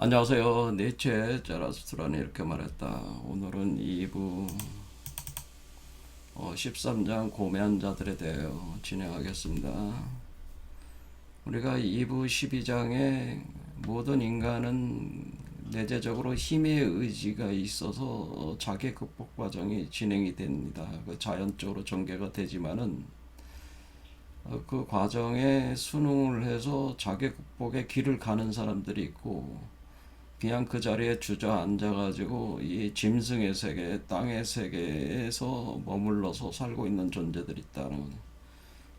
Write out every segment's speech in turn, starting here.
안녕하세요. 니체 자라스트라는 이렇게 말했다. 오늘은 2부 13장 고매한 자들에 대해 진행하겠습니다. 우리가 2부 12장에 모든 인간은 내재적으로 힘의 의지가 있어서 자기 극복 과정이 진행이 됩니다. 그 자연적으로 전개가 되지만은 그 과정에 순응을 해서 자기 극복의 길을 가는 사람들이 있고, 그냥 그 자리에 주저앉아가지고 이 짐승의 세계, 땅의 세계에서 머물러서 살고 있는 존재들이 있다는,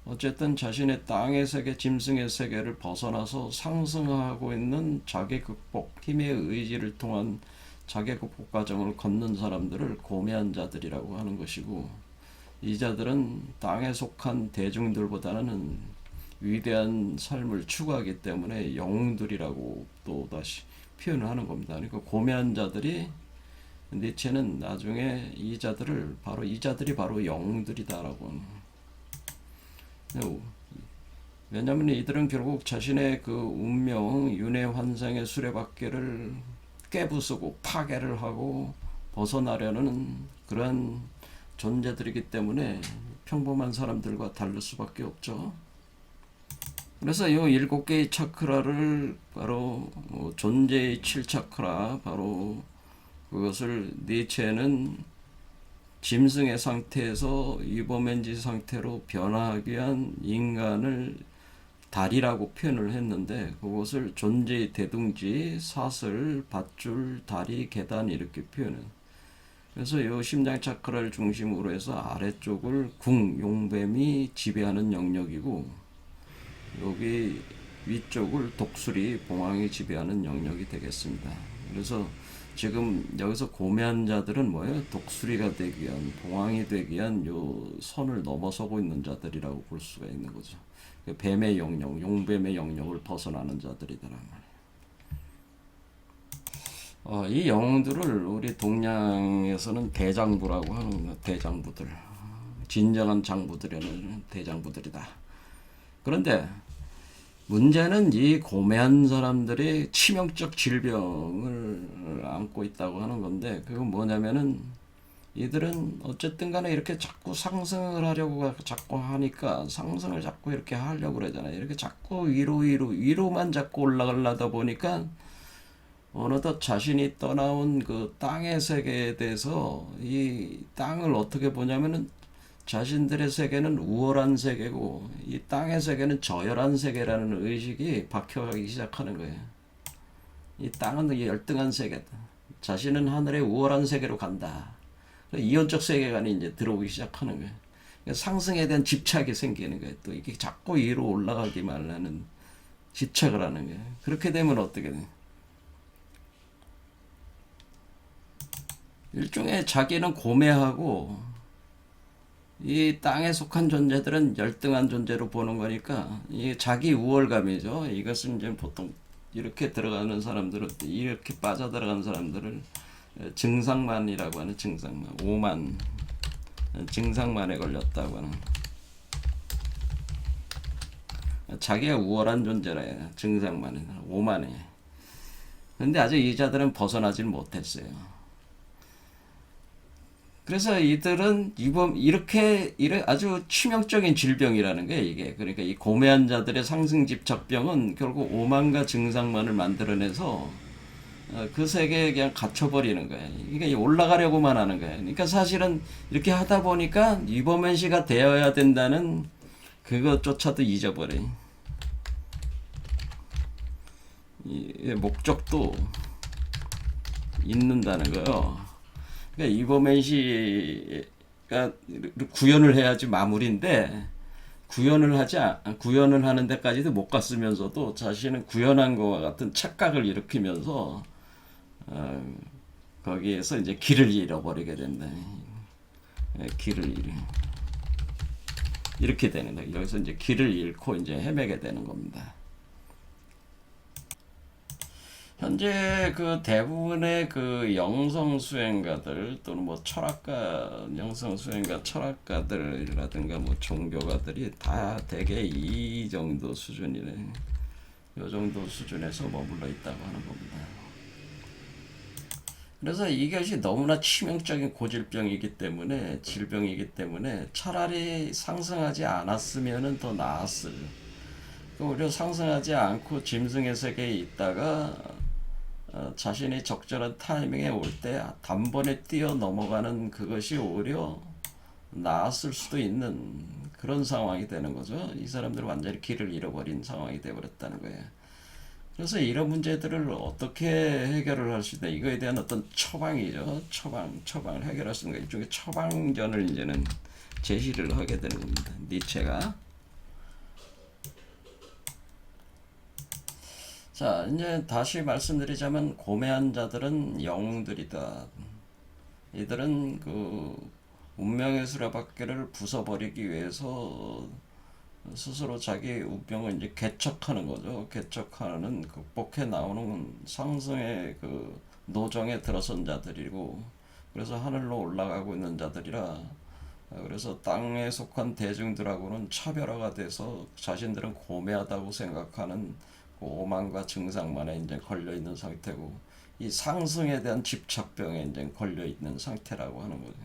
어쨌든 자신의 땅의 세계, 짐승의 세계를 벗어나서 상승하고 있는 자기 극복, 힘의 의지를 통한 자기 극복 과정을 걷는 사람들을 고매한 자들이라고 하는 것이고, 이 자들은 땅에 속한 대중들보다는 위대한 삶을 추구하기 때문에 영웅들이라고 또 다시 표현을 하는 겁니다. 그러니까 고매한 자들이, 니체는 나중에 이 자들이 바로 영웅들이다라고. 왜냐하면 이들은 결국 자신의 그 운명, 윤회 환상의 수레바퀴를 깨부수고 파괴를 하고 벗어나려는 그런 존재들이기 때문에 평범한 사람들과 다를 수밖에 없죠. 그래서 이 7개의 차크라를 바로 존재의 7차크라, 바로 그것을 니체는 짐승의 상태에서 이버맨지 상태로 변화하기 위한 인간을 달이라고 표현을 했는데, 그것을 존재의 대둥지, 사슬, 밧줄, 다리, 계단 이렇게 표현해요. 그래서 이 심장 차크라를 중심으로 해서 아래쪽을 궁, 용뱀이 지배하는 영역이고, 여기 위쪽을 독수리, 봉황이 지배하는 영역이 되겠습니다. 그래서 지금 여기서 고매한 자들은 뭐예요? 독수리가 되기 위한, 봉황이 되기 위한 요 선을 넘어서고 있는 자들이라고 볼 수가 있는 거죠. 뱀의 영역, 용뱀의 영역을 벗어나는 자들이더란 말이에요. 이 영웅들을 우리 동양에서는 대장부라고 하는 거예요. 대장부들. 진정한 장부들에는 대장부들이다. 그런데 문제는 이 고매한 사람들이 치명적 질병을 안고 있다고 하는 건데, 그건 뭐냐면은 이들은 어쨌든 간에 이렇게 자꾸 상승을 하려고 자꾸 하니까, 상승을 자꾸 이렇게 하려고 그러잖아요. 이렇게 자꾸 위로만 자꾸 올라가려다 보니까 어느덧 자신이 떠나온 그 땅의 세계에 대해서, 이 땅을 어떻게 보냐면은 자신들의 세계는 우월한 세계고 이 땅의 세계는 저열한 세계라는 의식이 박혀가기 시작하는 거예요. 이 땅은 열등한 세계다. 자신은 하늘의 우월한 세계로 간다. 이원적 세계관이 이제 들어오기 시작하는 거예요. 상승에 대한 집착이 생기는 거예요. 또 이게 자꾸 위로 올라가기만 하는 집착을 하는 거예요. 그렇게 되면 어떻게 돼요? 일종의 자기는 고매하고 이 땅에 속한 존재들은 열등한 존재로 보는 거니까, 이 자기 우월감이죠. 이것은 이제 보통 이렇게 들어가는 사람들은, 이렇게 빠져들어가는 사람들을 증상만이라고 하는, 증상만, 오만, 증상만에 걸렸다고 하는, 자기가 우월한 존재라 해요. 증상만에, 오만에. 근데 아직 이 자들은 벗어나질 못했어요. 그래서 이들은 이렇게 아주 치명적인 질병이라는 게 이게, 그러니까 이 고매한 자들의 상승 집착병은 결국 오만과 증상만을 만들어내서 그 세계에 그냥 갇혀버리는 거예요. 그러니까 올라가려고만 하는 거예요. 그러니까 사실은 이렇게 하다 보니까 이버맨시가 되어야 된다는 그것조차도 잊어버려요. 이 목적도 잊는다는 거예요. 그러니까 이버맨시가 구현을 해야지 마무리인데, 구현을 하는 데까지도 못 갔으면서도 자신은 구현한 것과 같은 착각을 일으키면서 거기에서 이제 길을 잃어버리게 된다. 이렇게 되는 거예요. 여기서 이제 길을 잃고 이제 헤매게 되는 겁니다. 현재 그 대부분의 그 영성 수행가들, 또는 뭐 철학가, 영성 수행가 철학가들이라든가 뭐 종교가들이 다 대개 이 정도 수준이네. 이 정도 수준에서 머물러 있다고 하는 겁니다. 그래서 이것이 너무나 치명적인 고질병이기 때문에 질병이기 때문에 차라리 상승하지 않았으면 더 나았을. 오히려 상승하지 않고 짐승의 세계에 있다가 자신이 적절한 타이밍에 올 때 단번에 뛰어 넘어가는 그것이 오히려 나았을 수도 있는 그런 상황이 되는 거죠. 이 사람들은 완전히 길을 잃어버린 상황이 되어버렸다는 거예요. 그래서 이런 문제들을 어떻게 해결을 할 수 있다. 이거에 대한 어떤 처방이죠. 처방을 해결할 수 있는 거. 일종의 처방전을 이제는 제시를 하게 되는 겁니다. 니체가. 자, 이제 다시 말씀드리자면 고매한 자들은 영웅들이다. 이들은 그 운명의 수레바퀴를 부숴버리기 위해서 스스로 자기 운명을 이제 개척하는 거죠. 개척하는 극복해 나오는 상승의 그 노정에 들어선 자들이고, 그래서 하늘로 올라가고 있는 자들이라, 그래서 땅에 속한 대중들하고는 차별화가 돼서 자신들은 고매하다고 생각하는 그 오만과 증상만에 이제 걸려 있는 상태고, 이 상승에 대한 집착병에 이제 걸려 있는 상태라고 하는 거죠.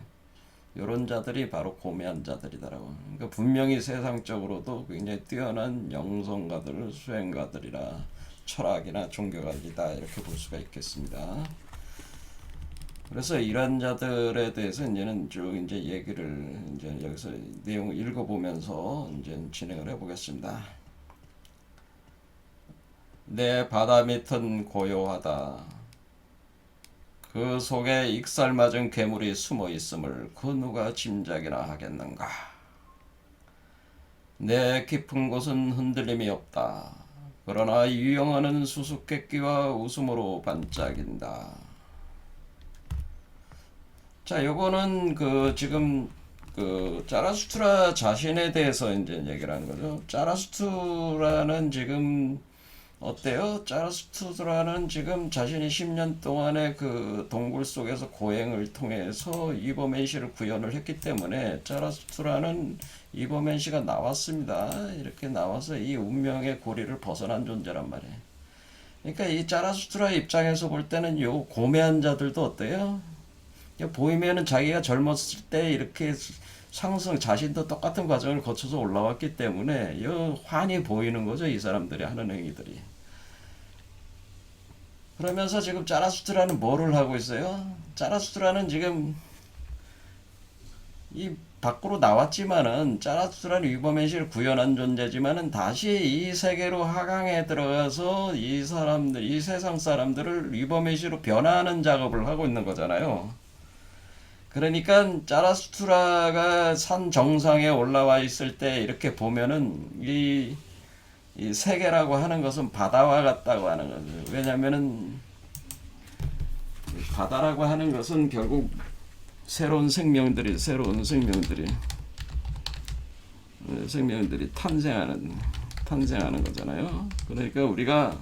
이런 자들이 바로 고매한 자들이다라고. 그러니까 분명히 세상적으로도 굉장히 뛰어난 영성가들, 수행가들이라 철학이나 종교가들이다 이렇게 볼 수가 있겠습니다. 그래서 이런 자들에 대해서 이제는 쭉 이제 얘기를 이제 여기서 내용을 읽어보면서 이제 진행을 해보겠습니다. 내 바다 밑은 고요하다. 그 속에 익살맞은 괴물이 숨어 있음을 그 누가 짐작이나 하겠는가. 내 깊은 곳은 흔들림이 없다. 그러나 유영하는 수수께끼와 웃음으로 반짝인다. 자, 요거는 그 지금 그 짜라수트라 자신에 대해서 이제 얘기를 하는 거죠. 짜라수트라는 지금 어때요? 짜라수트라는 지금 자신이 10년 동안의 그 동굴 속에서 고행을 통해서 이버맨시를 구현을 했기 때문에 짜라수트라는 이버맨시가 나왔습니다. 이렇게 나와서 이 운명의 고리를 벗어난 존재란 말이에요. 그러니까 이 짜라수트라 입장에서 볼 때는 요 고매한 자들도 어때요? 보이면은 자기가 젊었을 때 이렇게 상승 자신도 똑같은 과정을 거쳐서 올라왔기 때문에 요 환히 보이는 거죠. 이 사람들이 하는 행위들이. 그러면서 지금 짜라수트라는 뭐를 하고 있어요? 짜라수트라는 지금 이 밖으로 나왔지만은 짜라수트라는 위버맨시를 구현한 존재지만은 다시 이 세계로 하강에 들어가서 이 사람들, 이 세상 사람들을 위버맨시로 변화하는 작업을 하고 있는 거잖아요. 그러니까 짜라수트라가 산 정상에 올라와 있을 때 이렇게 보면은 이 세계라고 하는 것은 바다와 같다고 하는 거죠. 왜냐면은 바다라고 하는 것은 결국 새로운 생명들이 탄생하는 거잖아요. 그러니까 우리가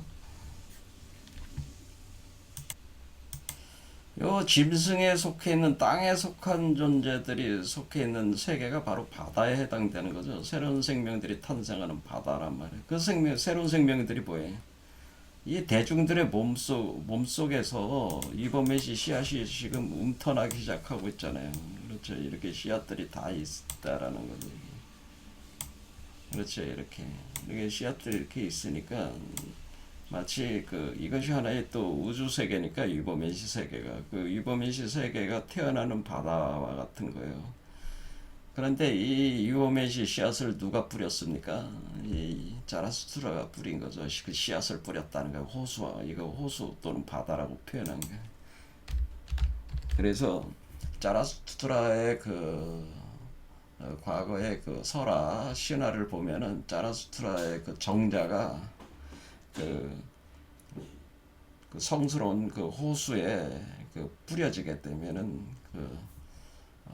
요 짐승에 속해 있는 땅에 속한 존재들이 속해 있는 세계가 바로 바다에 해당되는 거죠. 새로운 생명들이 탄생하는 바다란 말이에요. 그 새로운 생명들이 뭐예요? 이 대중들의 몸속에서 이버메시 씨앗이 지금 움터나기 시작하고 있잖아요. 그렇죠. 이렇게 씨앗들이 다 있다라는 거죠. 그렇죠. 이렇게 씨앗들이 이렇게 있으니까 마치 그 이것이 하나의 또 우주 세계니까 이버메시 세계가 그 이버메시 세계가 태어나는 바다와 같은 거예요. 그런데 이 이버메시 씨앗을 누가 뿌렸습니까? 이 자라수트라가 뿌린 거죠. 그 씨앗을 뿌렸다는 거예요. 이거 호수 또는 바다라고 표현한 거예요. 그래서 자라수트라의 그 과거의 그 설화 신화를 보면은 자라수트라의 그 정자가 그 성스러운 그 호수에 그 뿌려지게 되면은 그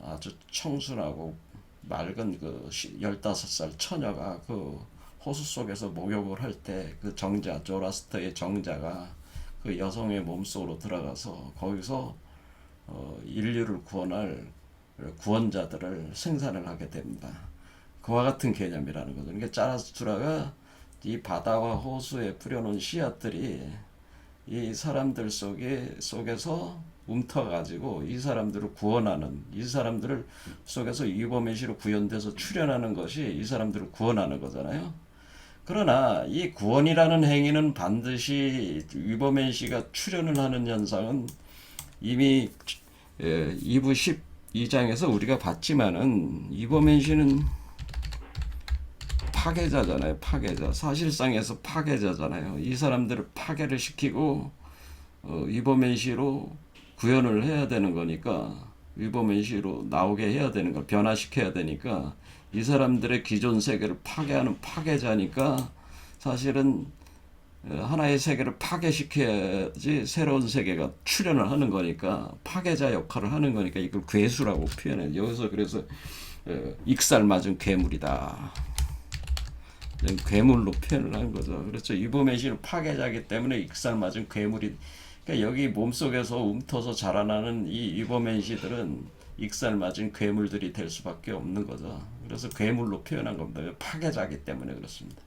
아주 청순하고 맑은 그 15살 처녀가 그 호수 속에서 목욕을 할 때 그 정자, 조라스터의 정자가 그 여성의 몸속으로 들어가서 거기서 인류를 구원할 구원자들을 생산을 하게 됩니다. 그와 같은 개념이라는 거죠. 그러니까 짜라스투라가 이 바다와 호수에 뿌려놓은 씨앗들이 이 사람들 속에서 움터가지고 이 사람들을 구원하는, 이 사람들을 속에서 이범의시로 구현돼서 출현하는 것이 이 사람들을 구원하는 거잖아요. 그러나 이 구원이라는 행위는 반드시 위범의시가 출현을 하는 현상은 이미 2부 12장에서 우리가 봤지만은 이범의시는 파괴자잖아요. 파괴자. 사실상에서 파괴자잖아요. 이 사람들을 파괴를 시키고 위범의시로 구현을 해야 되는 거니까, 위범의시로 나오게 해야 되는 걸 변화시켜야 되니까, 이 사람들의 기존 세계를 파괴하는 파괴자니까 사실은 하나의 세계를 파괴시켜야지 새로운 세계가 출현을 하는 거니까, 파괴자 역할을 하는 거니까 이걸 괴수라고 표현해요. 여기서 그래서 익살맞은 괴물이다, 괴물로 표현을 한 거죠. 그렇죠. 이범의시는 파괴자이기 때문에 익살맞은 괴물이, 그러니까 여기 몸속에서 움터서 자라나는 이 이범의시들은 익살맞은 괴물들이 될 수밖에 없는 거죠. 그래서 괴물로 표현한 겁니다. 파괴자이기 때문에 그렇습니다.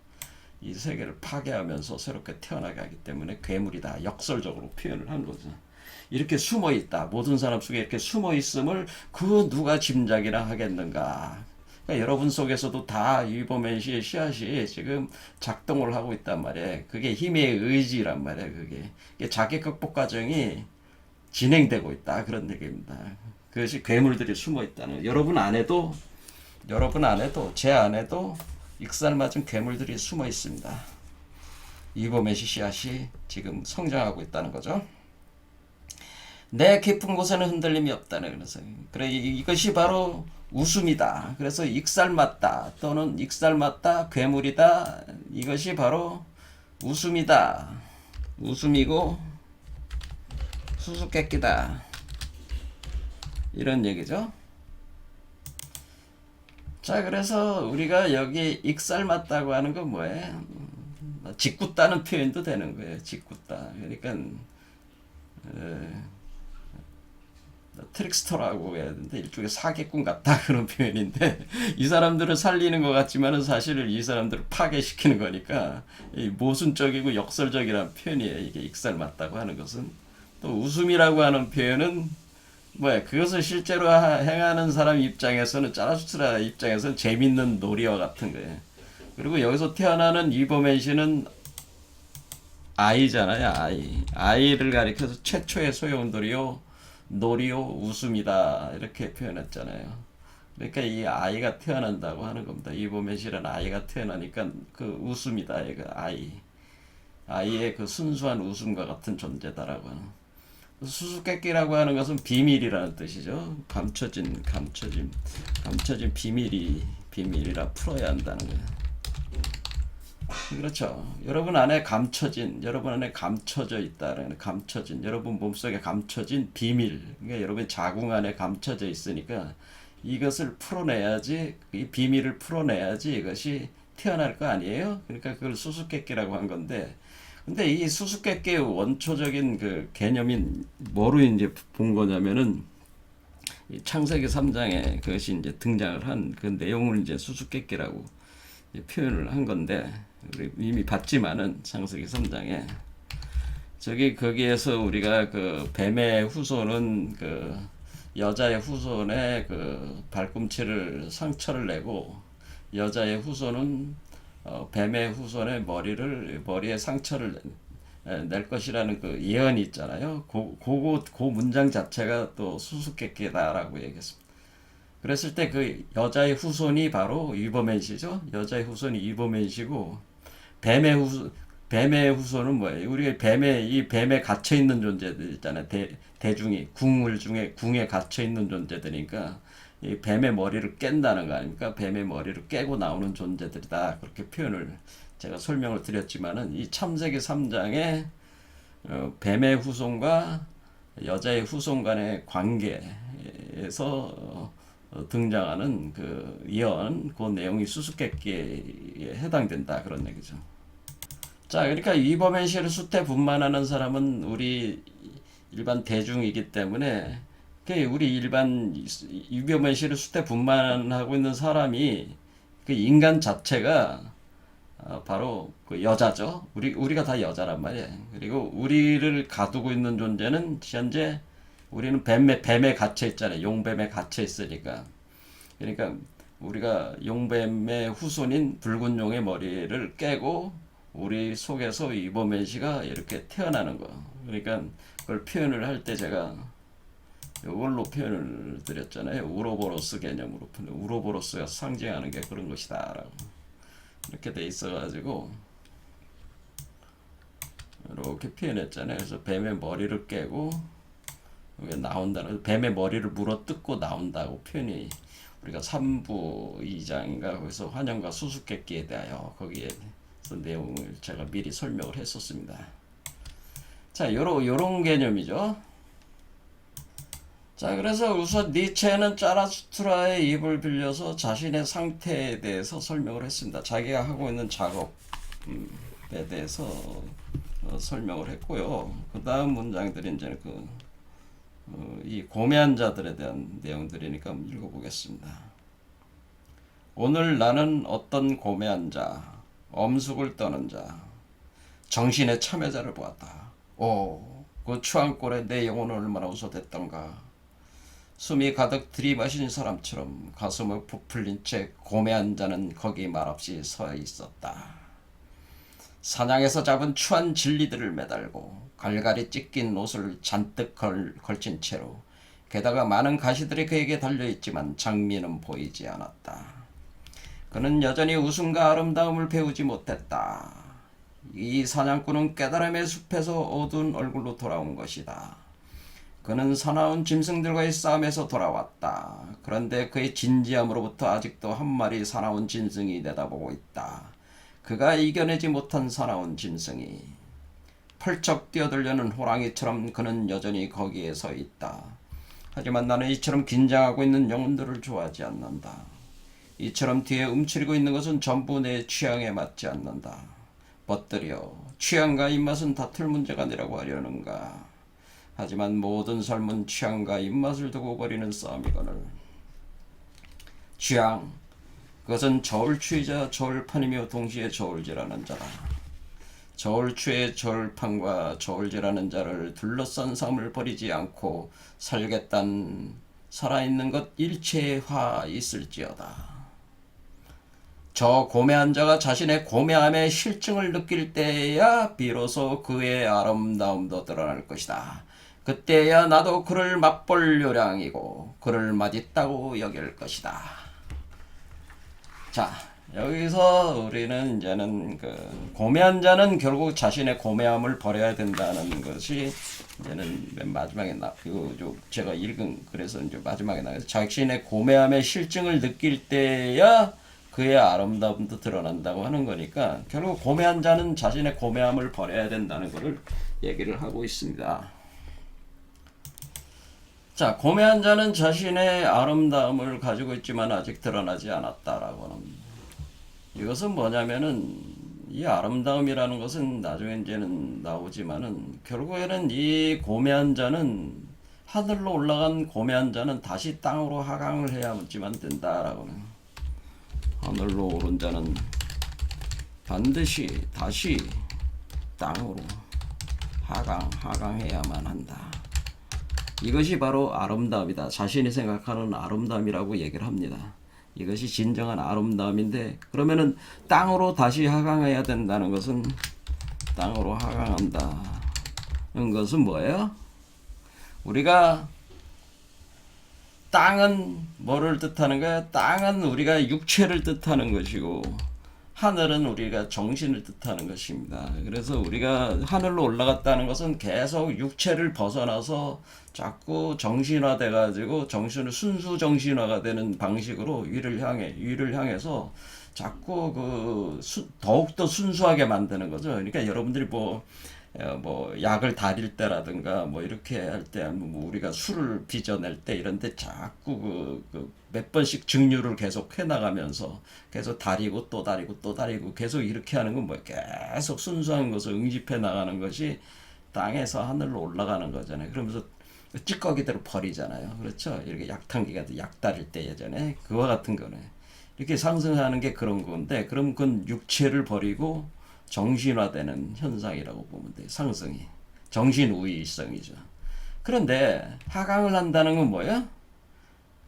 이 세계를 파괴하면서 새롭게 태어나게 하기 때문에 괴물이다, 역설적으로 표현을 한 거죠. 이렇게 숨어 있다, 모든 사람 속에 이렇게 숨어 있음을 그 누가 짐작이나 하겠는가. 그러니까 여러분 속에서도 다 이범의시의 씨앗이 지금 작동을 하고 있단 말이에요. 그게 힘의 의지란 말이에요. 그게 자기 극복 과정이 진행되고 있다, 그런 얘기입니다. 그것이 괴물들이 숨어 있다는, 여러분 안에도 제 안에도 익살맞은 괴물들이 숨어 있습니다. 이범의시 씨앗이 지금 성장하고 있다는 거죠. 내 깊은 곳에는 흔들림이 없다는, 그래서 그래 이것이 바로 웃음이다. 그래서 익살맞다 또는 익살맞다, 괴물이다, 이것이 바로 웃음이다, 웃음이고 수수께끼다, 이런 얘기죠. 자, 그래서 우리가 여기 익살맞다고 하는 건 뭐예요? 짓궂다는 표현도 되는 거예요. 짓궂다. 그러니까 트릭스터라고 해야 되는데 일종의 사기꾼 같다, 그런 표현인데, 이 사람들을 살리는 것 같지만은 사실은 이 사람들을 파괴시키는 거니까 이 모순적이고 역설적이라는 표현이에요. 이게 익살맞다고 하는 것은. 또 웃음이라고 하는 표현은 뭐야, 그것을 실제로 행하는 사람 입장에서는, 짜라수트라 입장에서는 재밌는 놀이와 같은 거예요. 그리고 여기서 태어나는 이범의시는 아이잖아요. 아이를 가리켜서 최초의 소용돌이요, 놀이요, 웃음이다, 이렇게 표현했잖아요. 그러니까 이 아이가 태어난다고 하는 겁니다. 이범의시라는 아이가 태어나니까 그 웃음이다, 그 아이의 그 순수한 웃음과 같은 존재다라고 하는. 수수께끼라고 하는 것은 비밀이라는 뜻이죠. 감춰진 비밀이라 풀어야 한다는 거예요. 그렇죠. 여러분 안에 감춰져 있다라는, 감춰진, 여러분 몸속에 감춰진 비밀, 그러니까 여러분 자궁 안에 감춰져 있으니까 이것을 풀어내야지, 이 비밀을 풀어내야지 이것이 태어날 거 아니에요. 그러니까 그걸 수수께끼라고 한 건데, 근데 이 수수께끼의 원초적인 그 개념이 뭐로 이제 본 거냐면은, 창세기 3장에 그것이 이제 등장을 한 그 내용을 이제 수수께끼라고 이제 표현을 한 건데, 우리 이미 봤지만은 창세기 3장에 거기에서 우리가 그 뱀의 후손은 그 여자의 후손의 그 발꿈치를 상처를 내고, 여자의 후손은 뱀의 후손의 머리에 상처를 낼 것이라는 그 예언이 있잖아요. 그 문장 자체가 또 수수께끼다라고 얘기했습니다. 그랬을 때 그 여자의 후손이 바로 이버맨시죠. 여자의 후손이 이버맨시고, 뱀의 후손은 뭐예요? 우리가 이 뱀에 갇혀 있는 존재들 있잖아요. 대중이 궁에 갇혀 있는 존재들이니까 이 뱀의 머리를 깬다는 거 아닙니까? 뱀의 머리를 깨고 나오는 존재들이다, 그렇게 표현을 제가 설명을 드렸지만은, 이 창세기 3장에 뱀의 후손과 여자의 후손 간의 관계에서 등장하는 그 예언, 그 내용이 수수께끼에 해당된다, 그런 얘기죠. 자, 그러니까 이범의시를 수태분만하는 사람은 우리 일반 대중이기 때문에, 우리 일반 이범의시를 수태분만하고 있는 사람이, 그 인간 자체가 바로 그 여자죠. 우리가 다 여자란 말이에요. 그리고 우리를 가두고 있는 존재는 현재 우리는 뱀에 갇혀 있잖아요. 용뱀에 갇혀 있으니까. 그러니까 우리가 용뱀의 후손인 붉은 용의 머리를 깨고 우리 속에서 이버메시가 이렇게 태어나는 거. 그러니까 그걸 표현을 할 때 제가 이걸로 표현을 드렸잖아요. 우로보로스 개념으로. 우로보로스가 상징하는 게 그런 것이다라고 이렇게 돼 있어가지고 이렇게 표현했잖아요. 그래서 뱀의 머리를 깨고 나온다는, 뱀의 머리를 물어 뜯고 나온다고 표현이, 우리가 3부 2장인가 거기서 환영과 수수께끼에 대하여 거기에 내용을 제가 미리 설명을 했었습니다. 자, 요런 개념이죠. 자, 그래서 우선 니체는 짜라투스트라의 입을 빌려서 자신의 상태에 대해서 설명을 했습니다. 자기가 하고 있는 작업에 대해서 설명을 했고요. 그 다음 문장들이 이제 이 고매한 자들에 대한 내용들이니까 한번 읽어보겠습니다. 오늘 나는 어떤 고매한 자, 엄숙을 떠는 자, 정신의 참여자를 보았다. 오, 그 추한 꼴에 내 영혼은 얼마나 웃어댔던가. 숨이 가득 들이마신 사람처럼 가슴을 부풀린 채 고매한 자는 거기 말없이 서 있었다. 사냥에서 잡은 추한 진리들을 매달고 갈갈이 찢긴 옷을 잔뜩 걸친 채로, 게다가 많은 가시들이 그에게 달려있지만 장미는 보이지 않았다. 그는 여전히 웃음과 아름다움을 배우지 못했다. 이 사냥꾼은 깨달음의 숲에서 어두운 얼굴로 돌아온 것이다. 그는 사나운 짐승들과의 싸움에서 돌아왔다. 그런데 그의 진지함으로부터 아직도 한 마리 사나운 짐승이 내다보고 있다. 그가 이겨내지 못한 사나운 짐승이. 펄쩍 뛰어들려는 호랑이처럼 그는 여전히 거기에 서 있다. 하지만 나는 이처럼 긴장하고 있는 영혼들을 좋아하지 않는다. 이처럼 뒤에 움츠리고 있는 것은 전부 내 취향에 맞지 않는다. 벗들여 취향과 입맛은 다툴 문제가 아니라고 하려는가. 하지만 모든 삶은 취향과 입맛을 두고 벌이는 싸움이거늘. 취향, 그것은 저울추이자 저울판이며 동시에 저울질하는 자다. 저울추의 저울판과 저울질하는 자를 둘러싼 삶을 버리지 않고 살겠단 살아있는 것 일체의 화 있을지어다. 저 고매한 자가 자신의 고매함의 실증을 느낄 때야 비로소 그의 아름다움도 드러날 것이다. 그때야 나도 그를 맛볼 요량이고 그를 맛있다고 여길 것이다. 자, 여기서 우리는 이제는 고매한 자는 결국 자신의 고매함을 버려야 된다는 것이 이제는 맨 마지막에 제가 읽은, 그래서 이제 마지막에 나와서 자신의 고매함의 실증을 느낄 때야 그의 아름다움도 드러난다고 하는 거니까, 결국 고매한 자는 자신의 고매함을 버려야 된다는 것을 얘기를 하고 있습니다. 자, 고매한 자는 자신의 아름다움을 가지고 있지만 아직 드러나지 않았다라고 합니다. 이것은 뭐냐면은, 이 아름다움이라는 것은 나중에 이제는 나오지만은, 결국에는 이 고매한 자는, 하늘로 올라간 고매한 자는 다시 땅으로 하강을 해야지만 된다라고 해요. 하늘로 오른 자는 반드시 다시 땅으로 하강해야만 한다. 이것이 바로 아름다움이다. 자신이 생각하는 아름다움이라고 얘기를 합니다. 이것이 진정한 아름다움인데, 그러면은 땅으로 다시 하강해야 된다는 것은, 땅으로 하강한다는 것은 뭐예요? 우리가 땅은 뭐를 뜻하는 거야? 땅은 우리가 육체를 뜻하는 것이고, 하늘은 우리가 정신을 뜻하는 것입니다. 그래서 우리가 하늘로 올라갔다는 것은 계속 육체를 벗어나서 자꾸 정신화돼 가지고 순수 정신화가 되는 방식으로 위를 향해서 자꾸 더욱더 순수하게 만드는 거죠. 그러니까 여러분들이 뭐 약을 다릴 때라든가 뭐 이렇게 할 때, 뭐 우리가 술을 빚어낼 때 이런 데 자꾸 몇 번씩 증류를 계속 해나가면서 계속 다리고 또 다리고 또 다리고 계속 이렇게 하는 건 뭐예요? 계속 순수한 것을 응집해 나가는 것이 땅에서 하늘로 올라가는 거잖아요. 그러면서 찌꺼기들을 버리잖아요. 그렇죠? 이렇게 약탕기가 약 다릴 때 예전에 그와 같은 거네. 이렇게 상승하는 게 그런 건데, 그럼 그건 육체를 버리고 정신화되는 현상이라고 보면 돼요. 상승이 정신우위성이죠. 그런데 하강을 한다는 건 뭐야?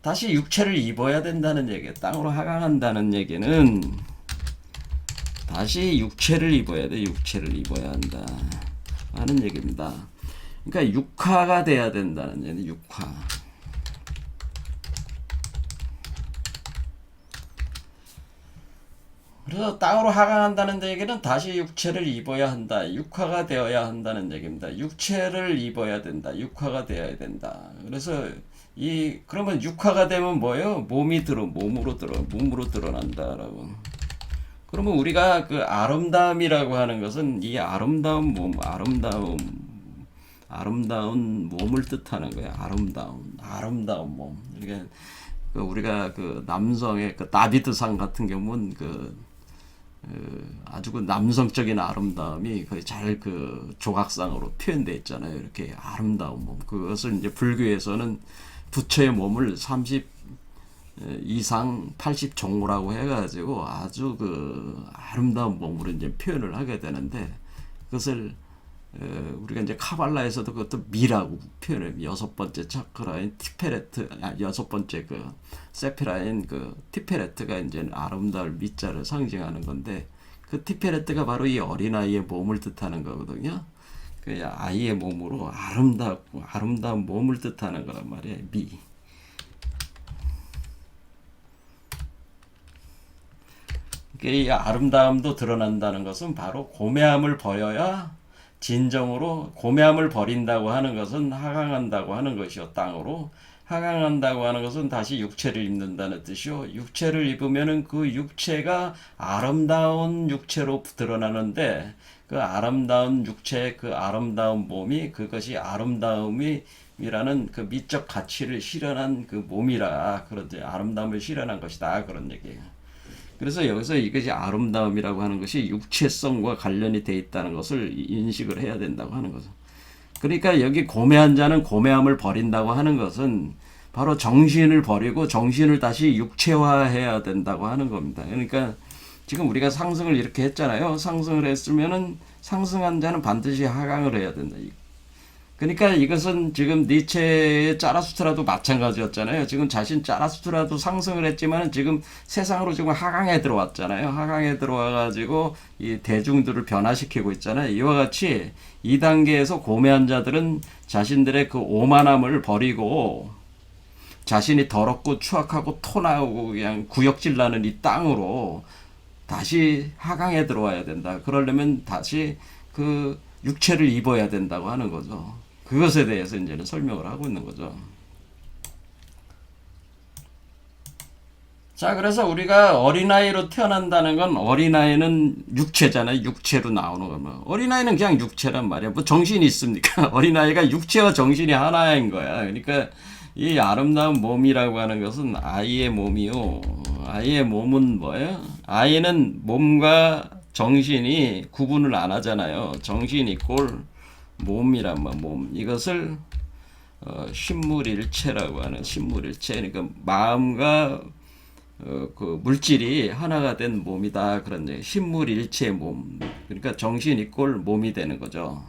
다시 육체를 입어야 된다는 얘기야. 땅으로 하강한다는 얘기는 다시 육체를 입어야 돼. 육체를 입어야 한다 하는 얘기입니다. 그러니까 육화가 돼야 된다는 얘기. 육화. 그래서 땅으로 하강한다는 얘기는 다시 육체를 입어야 한다. 육화가 되어야 한다는 얘기입니다. 육체를 입어야 된다. 육화가 되어야 된다. 그래서 그러면 육화가 되면 뭐예요? 몸으로 드러난다라고. 그러면 우리가 그 아름다움이라고 하는 것은 이 아름다운 몸을 뜻하는 거예요. 아름다운 몸. 그러니까 우리가 그 남성의 그 다비드상 같은 경우는 아주 그 남성적인 아름다움이 거의 잘 그 조각상으로 표현되어 있잖아요. 이렇게 아름다운 몸. 그것을 이제 불교에서는 부처의 몸을 30 이상 80종호라고 해가지고 아주 그 아름다운 몸으로 이제 표현을 하게 되는데 그것을 우리가 이제 카발라에서도 그것도 미라고 표현해요. 여섯 번째 차크라인 티페레트, 여섯 번째 그 세피라인 그 티페레트가 이제 아름다울 미자를 상징하는 건데 그 티페레트가 바로 이 어린아이의 몸을 뜻하는 거거든요. 그 아이의 몸으로 아름다운 몸을 뜻하는 거란 말이에요. 미. 이 아름다움도 드러난다는 것은 바로 고매함을 버려야 진정으로 고매함을 버린다고 하는 것은 하강한다고 하는 것이요. 땅으로 하강한다고 하는 것은 다시 육체를 입는다는 뜻이요. 육체를 입으면은 그 육체가 아름다운 육체로 드러나는데 그 아름다운 육체, 그 아름다운 몸이 그것이 아름다움이라는 그 미적 가치를 실현한 그 몸이라 그런데 아름다움을 실현한 것이다 그런 얘기예요. 그래서 여기서 이것이 아름다움이라고 하는 것이 육체성과 관련이 돼 있다는 것을 인식을 해야 된다고 하는 거죠. 그러니까 여기 고매한 자는 고매함을 버린다고 하는 것은 바로 정신을 버리고 정신을 다시 육체화해야 된다고 하는 겁니다. 그러니까 지금 우리가 상승을 이렇게 했잖아요. 상승을 했으면은 상승한 자는 반드시 하강을 해야 된다. 그러니까 이것은 지금 니체의 짜라수트라도 마찬가지였잖아요. 지금 자신 짜라수트라도 상승을 했지만 지금 세상으로 지금 하강에 들어왔잖아요. 하강에 들어와가지고 이 대중들을 변화시키고 있잖아요. 이와 같이 2단계에서 고매한 자들은 자신들의 그 오만함을 버리고 자신이 더럽고 추악하고 토나오고 그냥 구역질 나는 이 땅으로 다시 하강에 들어와야 된다. 그러려면 다시 그 육체를 입어야 된다고 하는 거죠. 그것에 대해서 이제는 설명을 하고 있는 거죠. 자, 그래서 우리가 어린아이로 태어난다는 건 어린아이는 육체잖아요. 육체로 나오는 거면. 어린아이는 그냥 육체란 말이야. 뭐 정신이 있습니까? 어린아이가 육체와 정신이 하나인 거야. 그러니까 이 아름다운 몸이라고 하는 것은 아이의 몸이요. 아이의 몸은 뭐예요? 아이는 몸과 정신이 구분을 안 하잖아요. 정신이 꼴 몸이란 말, 몸. 이것을 신물일체라고 하는 신물일체. 그러니까 마음과 그 물질이 하나가 된 몸이다 그런 얘기. 신물일체 몸. 그러니까 정신이 꼴 몸이 되는 거죠.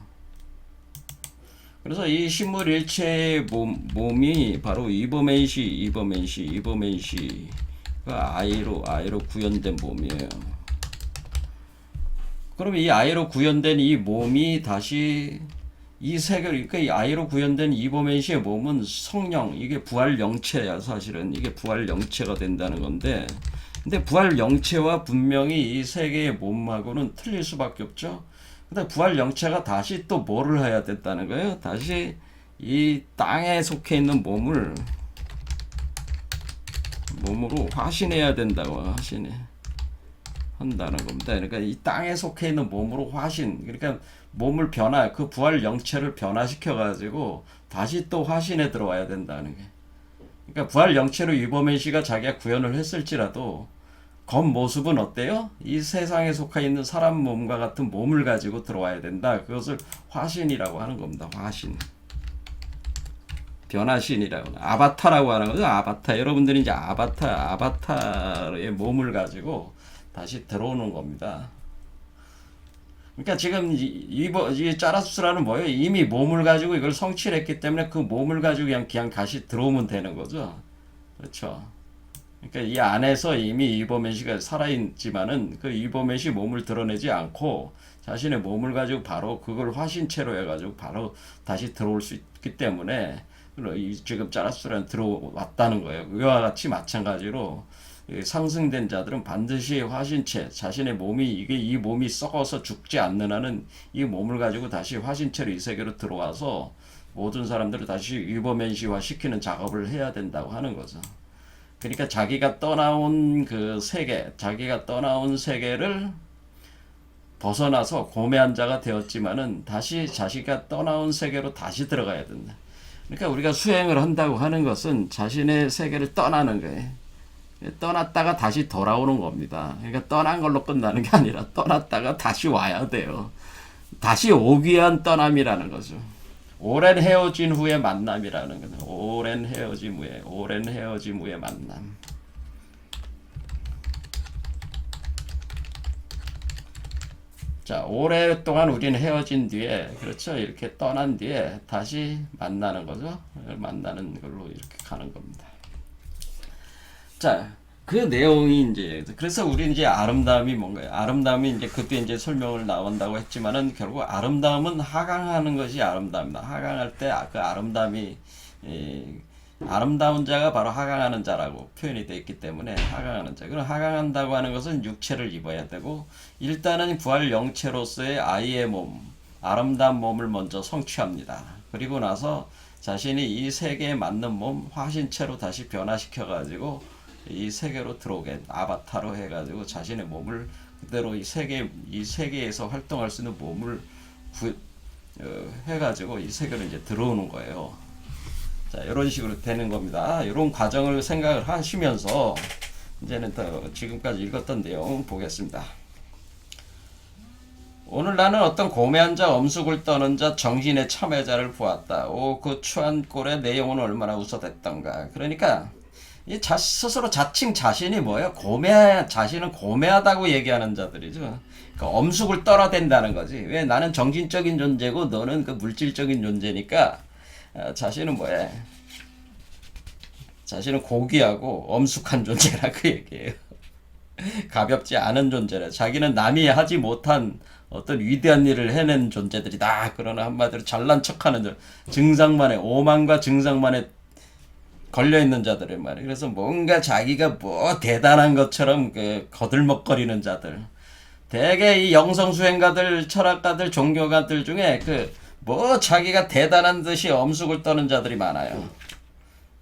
그래서 이 신물일체의 몸이 바로 이버맨시가 아이로 구현된 몸이에요. 그럼 이 아이로 구현된 이 몸이 다시 이 세계, 그러니까 이 아이로 구현된 이버맨시의 몸은 성령, 이게 부활 영체야, 사실은. 이게 부활 영체가 된다는 건데, 근데 부활 영체와 분명히 이 세계의 몸하고는 틀릴 수밖에 없죠. 근데 부활 영체가 다시 또 뭐를 해야 됐다는 거예요? 다시 이 땅에 속해 있는 몸으로 화신해야 된다고, 화신해. 한다는 겁니다. 그러니까 이 땅에 속해 있는 몸으로 화신, 그러니까 몸을 그 부활 영체를 변화시켜 가지고 다시 또 화신에 들어와야 된다는 게. 그러니까 부활 영체로 이버맨시가 자기가 구현을 했을지라도 겉모습은 어때요? 이 세상에 속해 있는 사람 몸과 같은 몸을 가지고 들어와야 된다. 그것을 화신이라고 하는 겁니다. 화신. 변화신이라고 아바타라고 하는 거죠. 아바타. 여러분들이 이제 아바타의 몸을 가지고 다시 들어오는 겁니다. 그러니까 지금 이 짜라수스라는 뭐예요? 이미 몸을 가지고 이걸 성취를 했기 때문에 그 몸을 가지고 그냥 다시 들어오면 되는 거죠. 그렇죠. 그러니까 이 안에서 이미 이버맷이가 살아있지만은 그 이버맷이 몸을 드러내지 않고 자신의 몸을 가지고 바로 그걸 화신체로 해가지고 바로 다시 들어올 수 있기 때문에 지금 짜라수스라는 들어왔다는 거예요. 이와 같이 마찬가지로 상승된 자들은 반드시 화신체, 자신의 몸이 이 몸이 썩어서 죽지 않는 한은 이 몸을 가지고 다시 화신체로 이 세계로 들어와서 모든 사람들을 다시 위버맨시화 시키는 작업을 해야 된다고 하는 거죠. 그러니까 자기가 떠나온 그 세계, 자기가 떠나온 세계를 벗어나서 고매한 자가 되었지만은 다시 자기가 떠나온 세계로 다시 들어가야 된다. 그러니까 우리가 수행을 한다고 하는 것은 자신의 세계를 떠나는 거예요. 떠났다가 다시 돌아오는 겁니다. 그러니까 떠난 걸로 끝나는 게 아니라 떠났다가 다시 와야 돼요. 다시 오기 위한 떠남이라는 거죠. 오랜 헤어진 후의 만남이라는 거죠. 오랜 헤어짐 후의 만남. 자, 오랫동안 우리는 헤어진 뒤에, 그렇죠? 이렇게 떠난 뒤에 다시 만나는 거죠. 만나는 걸로 이렇게 가는 겁니다. 자, 그 내용이 이제, 그래서 우리 이제 아름다움이 뭔가요? 아름다움이 이제 그때 이제 설명을 나온다고 했지만은 결국 아름다움은 하강하는 것이 아름다움이다. 하강할 때 그 아름다움이, 아름다운 자가 바로 하강하는 자라고 표현이 되어 있기 때문에 하강하는 자. 그럼 하강한다고 하는 것은 육체를 입어야 되고, 일단은 부활 영체로서의 아이의 몸, 아름다운 몸을 먼저 성취합니다. 그리고 나서 자신이 이 세계에 맞는 몸, 화신체로 다시 변화시켜가지고 이 세계로 들어오게 아바타로 해가지고 자신의 몸을 그대로 이 세계에서 활동할 수 있는 몸을 해가지고 이 세계로 이제 들어오는 거예요. 자, 이런 식으로 되는 겁니다. 이런 과정을 생각을 하시면서 이제는 더 지금까지 읽었던 내용 보겠습니다. 오늘 나는 어떤 고매한 자, 엄숙을 떠는 자, 정신의 참회자를 보았다. 오, 그 추한 꼴에 내 영혼은 얼마나 웃어댔던가. 그러니까 스스로 자칭 자신이 뭐예요? 자신은 고매하다고 얘기하는 자들이죠. 그러니까 엄숙을 떨어댄다는 거지. 왜? 나는 정신적인 존재고 너는 그 물질적인 존재니까 자신은 뭐예요? 자신은 고귀하고 엄숙한 존재라고 얘기해요. 가볍지 않은 존재라. 자기는 남이 하지 못한 어떤 위대한 일을 해낸 존재들이다. 그러나 한마디로 잘난 척하는 증상만에 오만과 증상만에 걸려있는 자들은 말이에요. 그래서 뭔가 자기가 뭐 대단한 것처럼 거들먹거리는 자들. 대개 이 영성수행가들, 철학가들, 종교가들 중에 뭐 자기가 대단한 듯이 엄숙을 떠는 자들이 많아요.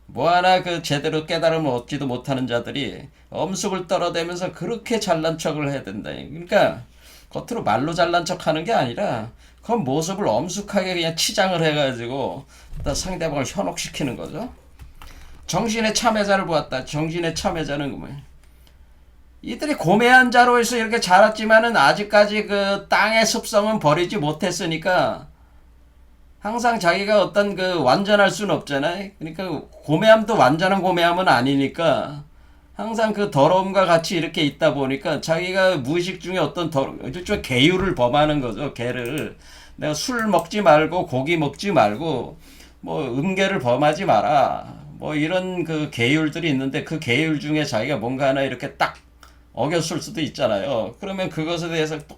뭐 하나 제대로 깨달음을 얻지도 못하는 자들이 엄숙을 떨어대면서 그렇게 잘난 척을 해야 된다. 그러니까 겉으로 말로 잘난 척 하는 게 아니라 그 모습을 엄숙하게 그냥 치장을 해가지고 상대방을 현혹시키는 거죠. 정신의 참회자를 보았다. 정신의 참회자는 뭐예요? 이들이 고매한 자로 해서 이렇게 자랐지만은 아직까지 그 땅의 습성은 버리지 못했으니까 항상 자기가 어떤 완전할 수는 없잖아요. 그러니까 고매함도 완전한 고매함은 아니니까 항상 그 더러움과 같이 이렇게 있다 보니까 자기가 무의식 중에 어떤 일종의 계율을 범하는 거죠. 계를. 내가 술 먹지 말고 고기 먹지 말고 뭐 음계를 범하지 마라. 뭐 이런 계율들이 있는데 그 계율 중에 자기가 뭔가 하나 이렇게 딱 어겼을 수도 있잖아요. 그러면 그것에 대해서 또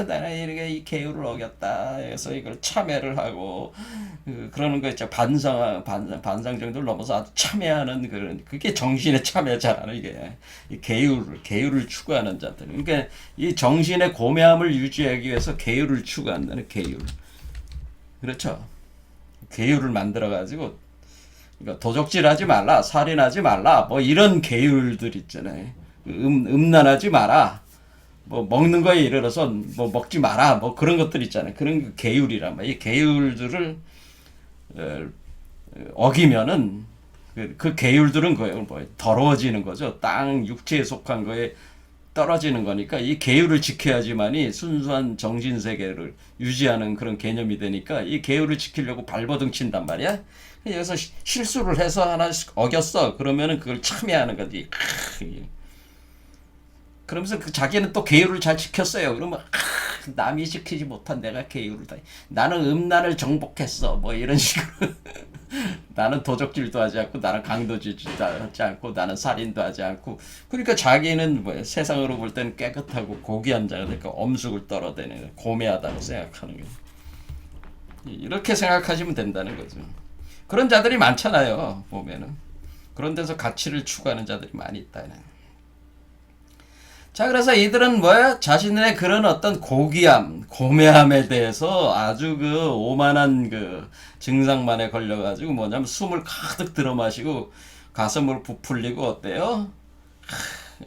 나는 이렇게 이 계율을 어겼다 해서 이걸 참회를 하고 그러는 거 있죠. 반상 정도를 넘어서 아주 참회하는 그게 정신의 참회자라는 이게 이 계율을 추구하는 자들. 그러니까 이 정신의 고매함을 유지하기 위해서 계율을 추구한다는 계율. 그렇죠. 계율을 만들어 가지고 도적질하지 말라, 살인하지 말라, 뭐 이런 계율들 있잖아요. 음란하지 마라. 뭐 먹는 거에 이르러서 뭐 먹지 마라. 뭐 그런 것들 있잖아요. 그런 계율이란 말이에요. 이 계율들을 어기면은 그 계율들은 뭐 더러워지는 거죠. 땅 육체에 속한 거에 떨어지는 거니까 이 계율을 지켜야지만이 순수한 정신 세계를 유지하는 그런 개념이 되니까 이 계율을 지키려고 발버둥 친단 말이야. 여기서 실수를 해서 하나씩 어겼어. 그러면은 그걸 참여하는 거지. 그러면서 자기는 또 계율을 잘 지켰어요. 그러면 남이 시키지 못한 내가 계율을 다. 나는 음란을 정복했어. 뭐 이런 식으로. 나는 도적질도 하지 않고, 나는 강도질도 하지 않고, 나는 살인도 하지 않고. 그러니까 자기는 뭐 세상으로 볼 때는 깨끗하고 고귀한 자가 되니까 엄숙을 떨어대는 고매하다고 생각하는 거예요. 이렇게 생각하시면 된다는 거죠. 그런 자들이 많잖아요. 보면은 그런 데서 가치를 추구하는 자들이 많이 있다. 자, 그래서 이들은 뭐야? 자신의 그런 어떤 고귀함, 고매함에 대해서 아주 그 오만한 그 증상만에 걸려가지고 뭐냐면 숨을 가득 들어 마시고 가슴을 부풀리고 어때요?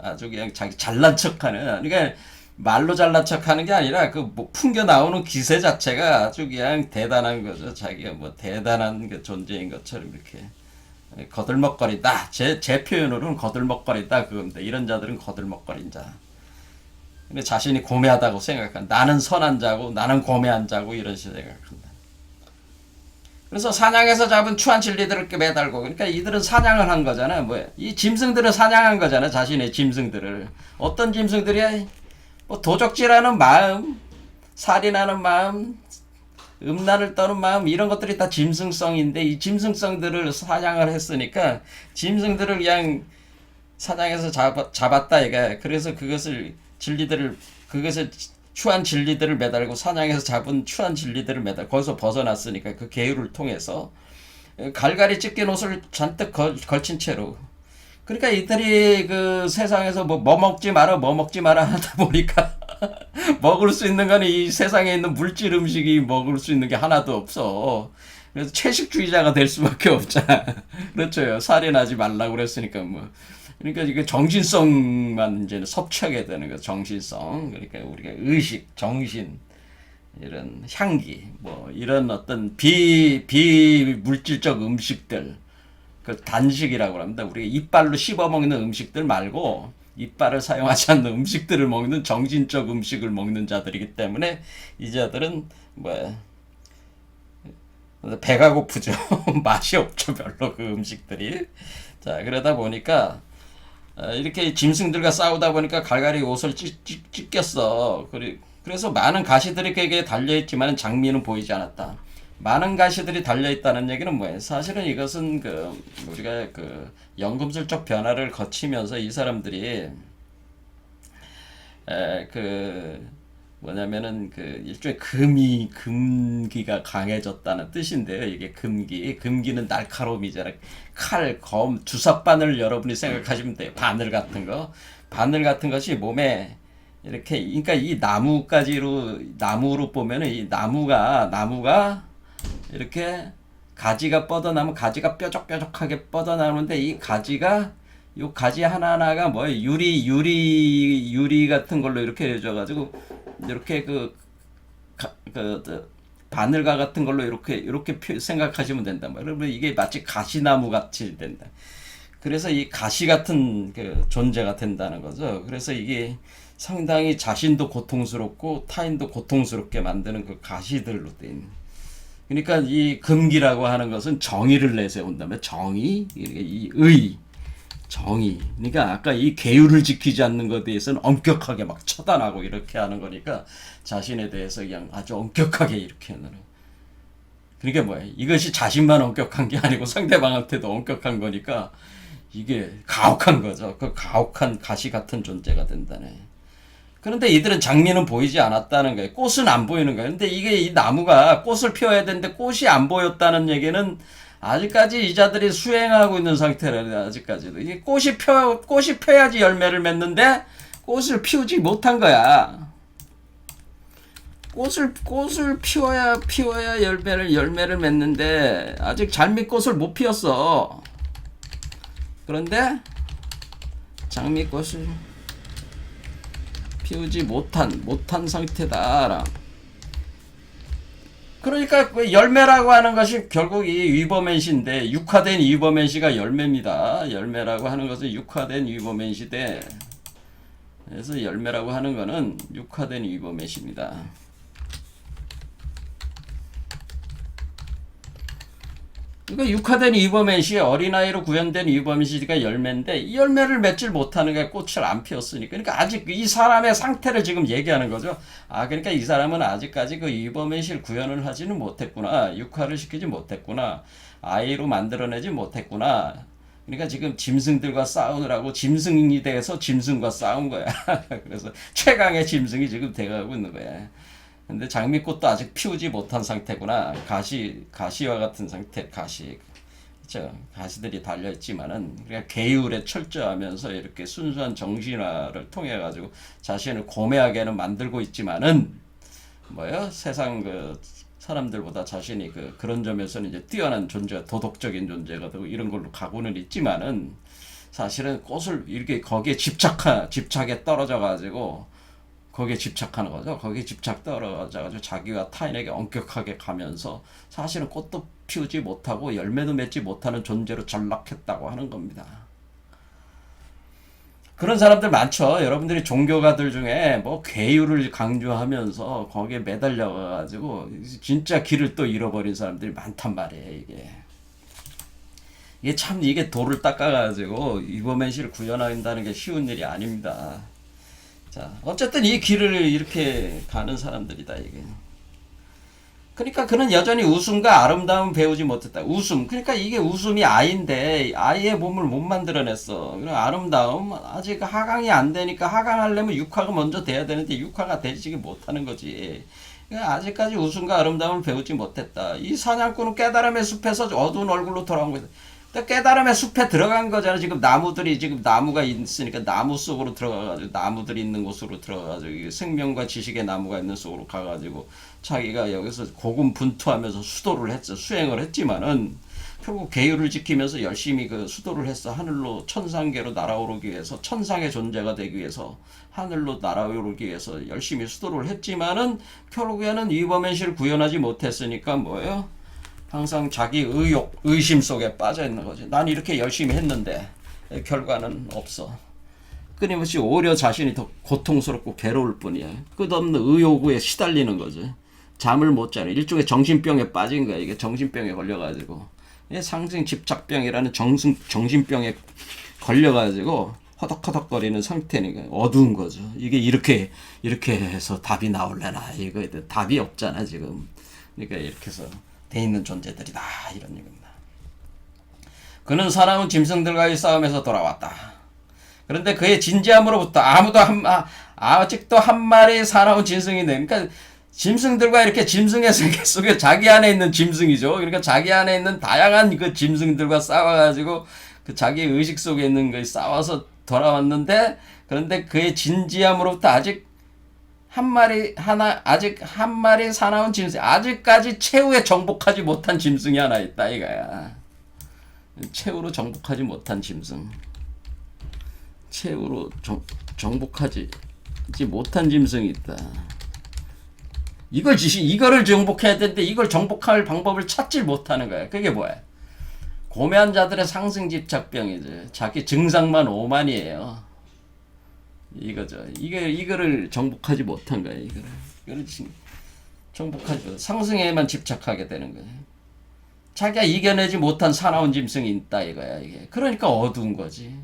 아주 그냥 자기 잘난 척하는, 그러니까 말로 잘난 척하는 게 아니라 그 뭐 풍겨 나오는 기세 자체가 아주 그냥 대단한 거죠. 자기가 뭐 대단한 그 존재인 것처럼 이렇게 거들먹거리다. 제 표현으로는 거들먹거리다 그겁니다. 이런 자들은 거들먹거린 자. 근데 자신이 고매하다고 생각한다. 나는 선한 자고 나는 고매한 자고 이런 식으로 생각한다. 그래서 사냥에서 잡은 추한 진리들을 매달고, 그러니까 이들은 사냥을 한 거잖아. 뭐야? 이 짐승들은 사냥한 거잖아. 자신의 짐승들을. 어떤 짐승들이야? 뭐 도적질하는 마음, 살인하는 마음, 음란을 떠는 마음, 이런 것들이 다 짐승성인데 이 짐승성들을 사냥을 했으니까 짐승들을 그냥 사냥해서 잡았다 이게. 그래서 그것을 추한 진리들을 매달고 사냥해서 잡은 추한 진리들을 매달 거기서 벗어났으니까 그 계율을 통해서 갈갈이 찢긴 옷을 잔뜩 걸친 채로, 그러니까 이들이 그 세상에서 뭐 먹지 마라 하다 보니까 먹을 수 있는 거는 이 세상에 있는 물질 음식이 먹을 수 있는 게 하나도 없어. 그래서 채식주의자가 될 수밖에 없잖아. 그렇죠. 살인하지 말라고 그랬으니까 뭐. 그러니까 이게 정신성만 이제 섭취하게 되는 거. 정신성. 그러니까 우리가 의식, 정신, 이런 향기, 뭐 이런 어떤 비물질적 음식들, 그 단식이라고 합니다. 우리가 이빨로 씹어 먹는 음식들 말고 이빨을 사용하지 않는 음식들을 먹는 정신적 음식을 먹는 자들이기 때문에 이 자들은 뭐 배가 고프죠. 맛이 없죠, 별로 그 음식들이. 자, 그러다 보니까 이렇게 짐승들과 싸우다 보니까 갈갈이 옷을 찢겼어. 그래서 많은 가시들이 그에게 달려있지만 장미는 보이지 않았다. 많은 가시들이 달려있다는 얘기는 뭐예요? 사실은 이것은 그 우리가 그 연금술적 변화를 거치면서 이 사람들이 그 뭐냐면은 그 일종의 금기가 강해졌다는 뜻인데요. 이게 금기는 날카로움이잖아요. 칼, 검, 주사바늘 여러분이 생각하시면 돼요. 바늘 같은 것이 몸에 이렇게, 그러니까 이 나무로 보면은 이 나무가 이렇게 가지가 뻗어나면 가지가 뾰족뾰족하게 뻗어나오는데 이 가지가 요 가지 하나하나가 뭐예요? 유리 같은 걸로 이렇게 해줘가지고 이렇게 바늘과 같은 걸로 이렇게 생각하시면 된다. 그러면 이게 마치 가시나무 같이 된다. 그래서 이 가시 같은 그 존재가 된다는 거죠. 그래서 이게 상당히 자신도 고통스럽고 타인도 고통스럽게 만드는 그 가시들로 된. 그러니까 이 금기라고 하는 것은 정의를 내세운다면 정의, 정의. 그러니까 아까 이 계율을 지키지 않는 것에 대해서는 엄격하게 막 처단하고 이렇게 하는 거니까 자신에 대해서 그냥 아주 엄격하게 이렇게 하는. 그러니까 뭐야? 이것이 자신만 엄격한 게 아니고 상대방한테도 엄격한 거니까 이게 가혹한 거죠. 그 가혹한 가시 같은 존재가 된다네. 그런데 이들은 장미는 보이지 않았다는 거예요. 꽃은 안 보이는 거예요. 근데 이게 이 나무가 꽃을 피워야 되는데 꽃이 안 보였다는 얘기는 아직까지 이 자들이 수행하고 있는 상태라. 아직까지도 이게 꽃이 펴야지 열매를 맺는데 꽃을 피우지 못한 거야. 꽃을 피워야 열매를 맺는데 아직 장미꽃을 못 피웠어. 그런데 장미꽃을 피우지 못한 상태다. 그러니까 열매라고 하는 것이 결국 이 위버맨시인데, 육화된 위버맨시가 열매입니다. 열매라고 하는 것은 육화된 위버맨시대. 그래서 열매라고 하는 것은 육화된 위버맨시입니다. 그러니까 육화된 이버맨시 어린아이로 구현된 이버맨시가 열매인데 이 열매를 맺질 못하는 게 꽃을 안 피웠으니까 그러니까 아직 이 사람의 상태를 지금 얘기하는 거죠. 아 그러니까 이 사람은 아직까지 그 이버맨시를 구현을 하지는 못했구나. 육화를 시키지 못했구나. 아이로 만들어내지 못했구나. 그러니까 지금 짐승들과 싸우느라고 짐승이 돼서 짐승과 싸운 거야. 그래서 최강의 짐승이 지금 돼가고 있는 거야. 근데 장미꽃도 아직 피우지 못한 상태구나. 가시와 같은 상태, 그렇죠. 가시들이 달려있지만은, 그러니까 계율에 철저하면서 이렇게 순수한 정신화를 통해가지고 자신을 고매하게는 만들고 있지만은, 세상 사람들보다 자신이 그런 점에서는 이제 뛰어난 존재, 도덕적인 존재가 되고 이런 걸로 가고는 있지만은, 사실은 꽃을 이렇게 거기에 집착에 떨어져가지고, 거기에 집착하는 거죠. 거기에 집착 떨어져가지고 자기와 타인에게 엄격하게 가면서 사실은 꽃도 피우지 못하고 열매도 맺지 못하는 존재로 전락했다고 하는 겁니다. 그런 사람들 많죠. 여러분들이 종교가들 중에 계율을 강조하면서 거기에 매달려가지고 진짜 길을 또 잃어버린 사람들이 많단 말이에요. 이게 참 이게 돌을 닦아가지고 이버맨시를 구현한다는 게 쉬운 일이 아닙니다. 자, 어쨌든 이 길을 이렇게 가는 사람들이다, 이게. 그러니까 그는 여전히 웃음과 아름다움 배우지 못했다. 웃음. 그러니까 이게 웃음이 아이인데, 아이의 몸을 못 만들어냈어. 아름다움? 아직 하강이 안 되니까 하강하려면 육화가 먼저 돼야 되는데, 육화가 되지 못하는 거지. 그러니까 아직까지 웃음과 아름다움을 배우지 못했다. 이 사냥꾼은 깨달음의 숲에서 어두운 얼굴로 돌아온 거다. 깨달음의 숲에 들어간 거잖아. 지금 나무가 있으니까 나무 속으로 들어가가지고 나무들이 있는 곳으로 들어가가지고 생명과 지식의 나무가 있는 속으로 가가지고 자기가 여기서 고군분투하면서 수행을 했지만은 결국 계율을 지키면서 열심히 수도를 했어. 하늘로 천상계로 날아오르기 위해서 천상의 존재가 되기 위해서 하늘로 날아오르기 위해서 열심히 수도를 했지만은 결국에는 이버맨시를 구현하지 못했으니까 뭐예요? 항상 자기 의심 속에 빠져 있는 거지. 난 이렇게 열심히 했는데 결과는 없어. 끊임없이 오히려 자신이 더 고통스럽고 괴로울 뿐이야. 끝없는 의욕에 시달리는 거지. 잠을 못 자는 일종의 정신병에 빠진 거야. 이게 정신병에 걸려가지고 상승 집착병이라는 정신병에 걸려가지고 허덕허덕거리는 상태니까 어두운 거죠. 이게 이렇게 해서 답이 나올래나 이거 답이 없잖아 지금. 그러니까 이렇게 해서 돼 있는 존재들이다 이런 얘기입니다. 그는 사나운 짐승들과의 싸움에서 돌아왔다. 그런데 그의 진지함으로부터 아직도 한 마리의 사나운 짐승이 돼. 그러니까 짐승들과 이렇게 짐승의 세계 속에 자기 안에 있는 짐승이죠. 그러니까 자기 안에 있는 다양한 그 짐승들과 싸워가지고 그 자기 의식 속에 있는 거 싸워서 돌아왔는데 그런데 그의 진지함으로부터 아직 한 마리 사나운 짐승, 아직까지 최후에 정복하지 못한 짐승이 하나 있다 이거야. 최후로 정복하지 못한 짐승, 최후로 정복하지 못한 짐승이 있다. 이거를 정복해야 되는데 이걸 정복할 방법을 찾질 못하는 거야. 그게 뭐야? 고매한 자들의 상승 집착병이지. 자기 증상만 오만이에요. 이거죠. 이거를 정복하지 못한 거예요. 이거를 정복하지 못. 상승에만 집착하게 되는 거예요. 자기가 이겨내지 못한 사나운 짐승이 있다 이거야 이게. 그러니까 어두운 거지.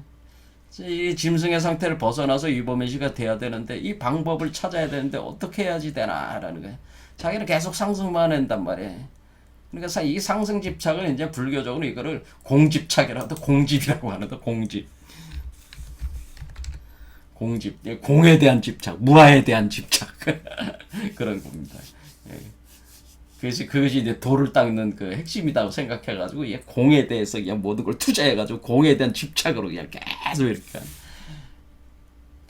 이 짐승의 상태를 벗어나서 이버맨시가 돼야 되는데 이 방법을 찾아야 되는데 어떻게 해야지 되나라는 거야. 자기는 계속 상승만 한단 말이야. 그러니까 이 상승 집착을 이제 불교적으로 이거를 공집착이라고 공집이라고 하는데 공집, 공에 대한 집착, 무아에 대한 집착 그런 겁니다. 그것이 이제 돌을 닦는 그 핵심이라고 생각해가지고 공에 대해서 그냥 모든 걸 투자해가지고 공에 대한 집착으로 그냥 계속 이렇게.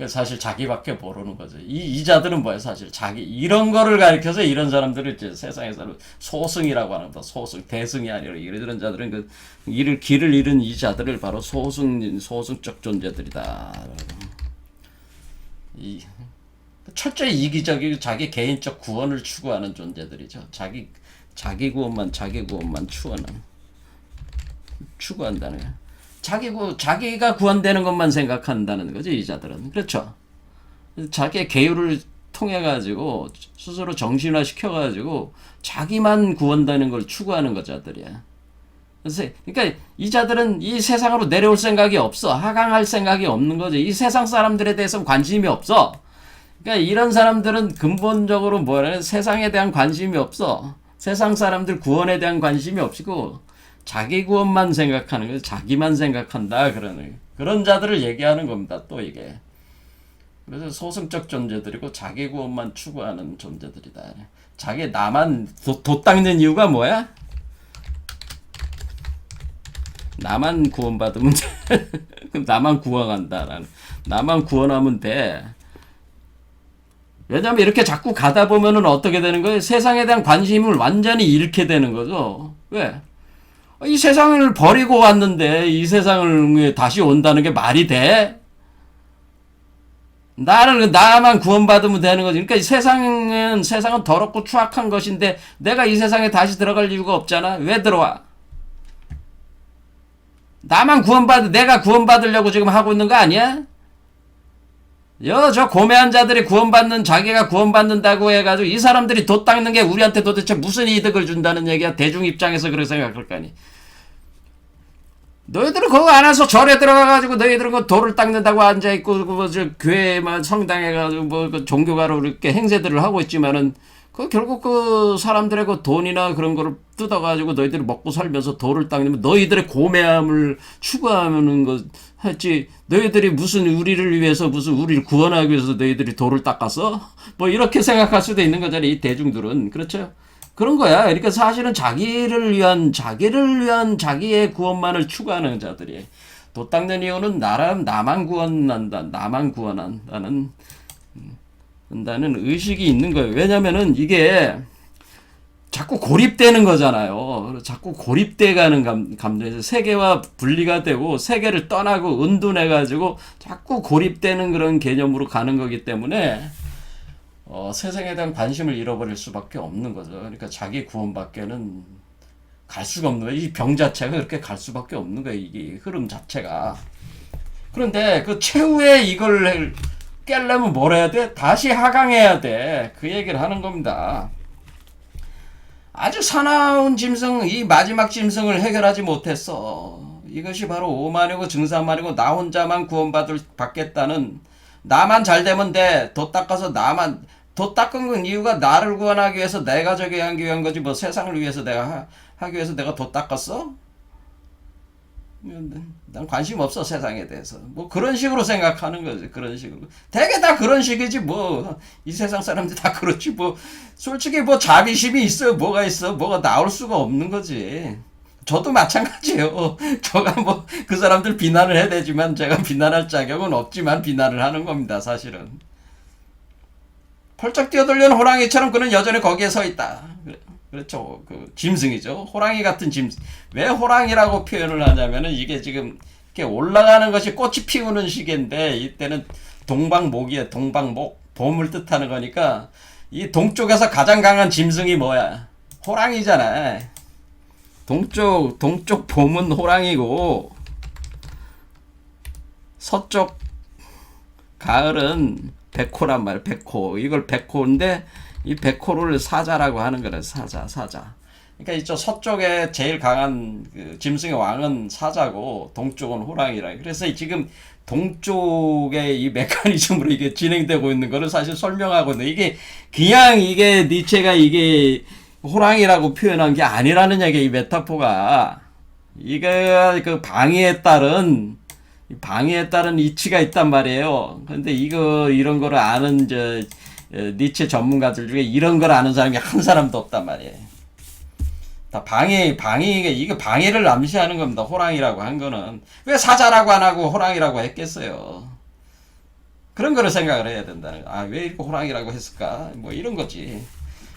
사실 자기밖에 모르는 거죠. 이 자들은 뭐야 사실 이런 거를 가리켜서 이런 사람들을 이제 세상에서는 소승이라고 하는 거다. 소승, 대승이 아니라 이런 자들은 길을 잃은 이 자들을 바로 소승적 존재들이다. 철저히 이기적이고 자기 개인적 구원을 추구하는 존재들이죠. 자기 구원만 추구한다는 거야. 자기가 구원되는 것만 생각한다는 거지 이 자들은. 그렇죠. 자기의 계율을 통해 가지고 스스로 정신화 시켜 가지고 자기만 구원되는 걸 추구하는 거 자들이야. 그러니까 이 자들은 이 세상으로 내려올 생각이 없어. 하강할 생각이 없는 거죠. 이 세상 사람들에 대해서 관심이 없어. 그러니까 이런 사람들은 근본적으로 뭐냐면 세상에 대한 관심이 없어. 세상 사람들 구원에 대한 관심이 없고 자기 구원만 생각하는 거예요. 자기만 생각한다 그러는 그런 자들을 얘기하는 겁니다. 또 이게. 그래서 소승적 존재들이고 자기 구원만 추구하는 존재들이다. 자기 나만 도 닦는 이유가 뭐야? 나만 구원받으면 돼. 나만 구원한다라는. 나만 구원하면 돼. 왜냐면 이렇게 자꾸 가다 보면은 어떻게 되는 거예요? 세상에 대한 관심을 완전히 잃게 되는 거죠. 왜? 이 세상을 버리고 왔는데 이 세상을 다시 온다는 게 말이 돼? 나만 구원받으면 되는 거지. 그러니까 세상은 더럽고 추악한 것인데 내가 이 세상에 다시 들어갈 이유가 없잖아. 왜 들어와? 내가 구원받으려고 지금 하고 있는 거 아니야? 저 고매한 자들이 자기가 구원받는다고 해가지고 이 사람들이 돛 닦는 게 우리한테 도대체 무슨 이득을 준다는 얘기야. 대중 입장에서 그렇게 생각할 거 아니. 너희들은 그거 안 와서 절에 들어가가지고 너희들은 그 돌을 닦는다고 앉아있고 교회만 성당에가지고 그 종교가로 이렇게 행세들을 하고 있지만은 그 결국 그 사람들의 그 돈이나 그런 거를 뜯어가지고 너희들이 먹고 살면서 돌을 닦으면 너희들의 고매함을 추구하는 거 했지. 너희들이 무슨 우리를 위해서 우리를 구원하기 위해서 너희들이 돌을 닦았어? 뭐 이렇게 생각할 수도 있는 거잖아요. 이 대중들은. 그렇죠? 그런 거야. 그러니까 사실은 자기를 위한 자기의 구원만을 추구하는 자들이. 돛 닦는 이유는 나만 구원한다는 의식이 있는 거예요. 왜냐면은 이게 자꾸 고립되는 거잖아요. 자꾸 고립돼 가는 감정에서 세계와 분리가 되고 세계를 떠나고 은둔해가지고 자꾸 고립되는 그런 개념으로 가는 거기 때문에 세상에 대한 관심을 잃어버릴 수밖에 없는 거죠. 그러니까 자기 구원밖에는 갈 수가 없는 거예요. 이 병 자체가 그렇게 갈 수밖에 없는 거예요. 이게 흐름 자체가. 그런데 그 최후의 이걸 깨려면 뭘 해야 돼? 다시 하강해야 돼. 그 얘기를 하는 겁니다. 아주 사나운 짐승, 이 마지막 짐승을 해결하지 못했어. 이것이 바로 오만이고 증사만이고 나 혼자만 받겠다는 나만 잘 되면 돼. 돛 닦아서 돛 닦은 건 이유가 나를 구원하기 위해서 내가 저기 하기 위한 거지 뭐 세상을 위해서 내가 하기 위해서 내가 돛 닦았어? 난 관심 없어 세상에 대해서 뭐 그런 식으로 생각하는 거지. 그런 식으로 대개 다 그런 식이지 뭐 이 세상 사람들 다 그렇지 뭐 솔직히 뭐 자비심이 있어 뭐가 나올 수가 없는 거지. 저도 마찬가지예요. 저가 뭐 그 사람들 비난을 해야 되지만 제가 비난할 자격은 없지만 비난을 하는 겁니다. 사실은 펄쩍 뛰어들려는 호랑이처럼 그는 여전히 거기에 서 있다. 그렇죠. 그 짐승이죠. 호랑이 같은 짐승. 왜 호랑이라고 표현을 하냐면은 이게 지금 이렇게 올라가는 것이 꽃이 피우는 시기인데 이때는 동방목이에요. 동방목. 봄을 뜻하는 거니까 이 동쪽에서 가장 강한 짐승이 뭐야? 호랑이잖아. 동쪽 봄은 호랑이고 서쪽 가을은 백호란 말이야. 백호. 이걸 백호인데 이 백호를 사자라고 하는 거래. 사자. 그러니까 이쪽 서쪽에 제일 강한 그 짐승의 왕은 사자고 동쪽은 호랑이라. 그래서 지금 동쪽의 이 메커니즘으로 이게 진행되고 있는 거를 사실 설명하고 있는 이게 그냥 이게 니체가 이게 호랑이라고 표현한 게 아니라는 얘기. 이 메타포가 이게 그 방위에 따른 이치가 있단 말이에요. 근데 이런 거를 아는 니체 전문가들 중에 이런 걸 아는 사람이 한 사람도 없단 말이에요. 다 이게 방해를 암시하는 겁니다. 호랑이라고 한 거는. 왜 사자라고 안 하고 호랑이라고 했겠어요? 그런 거를 생각을 해야 된다는 거. 왜 이렇게 호랑이라고 했을까? 뭐 이런 거지.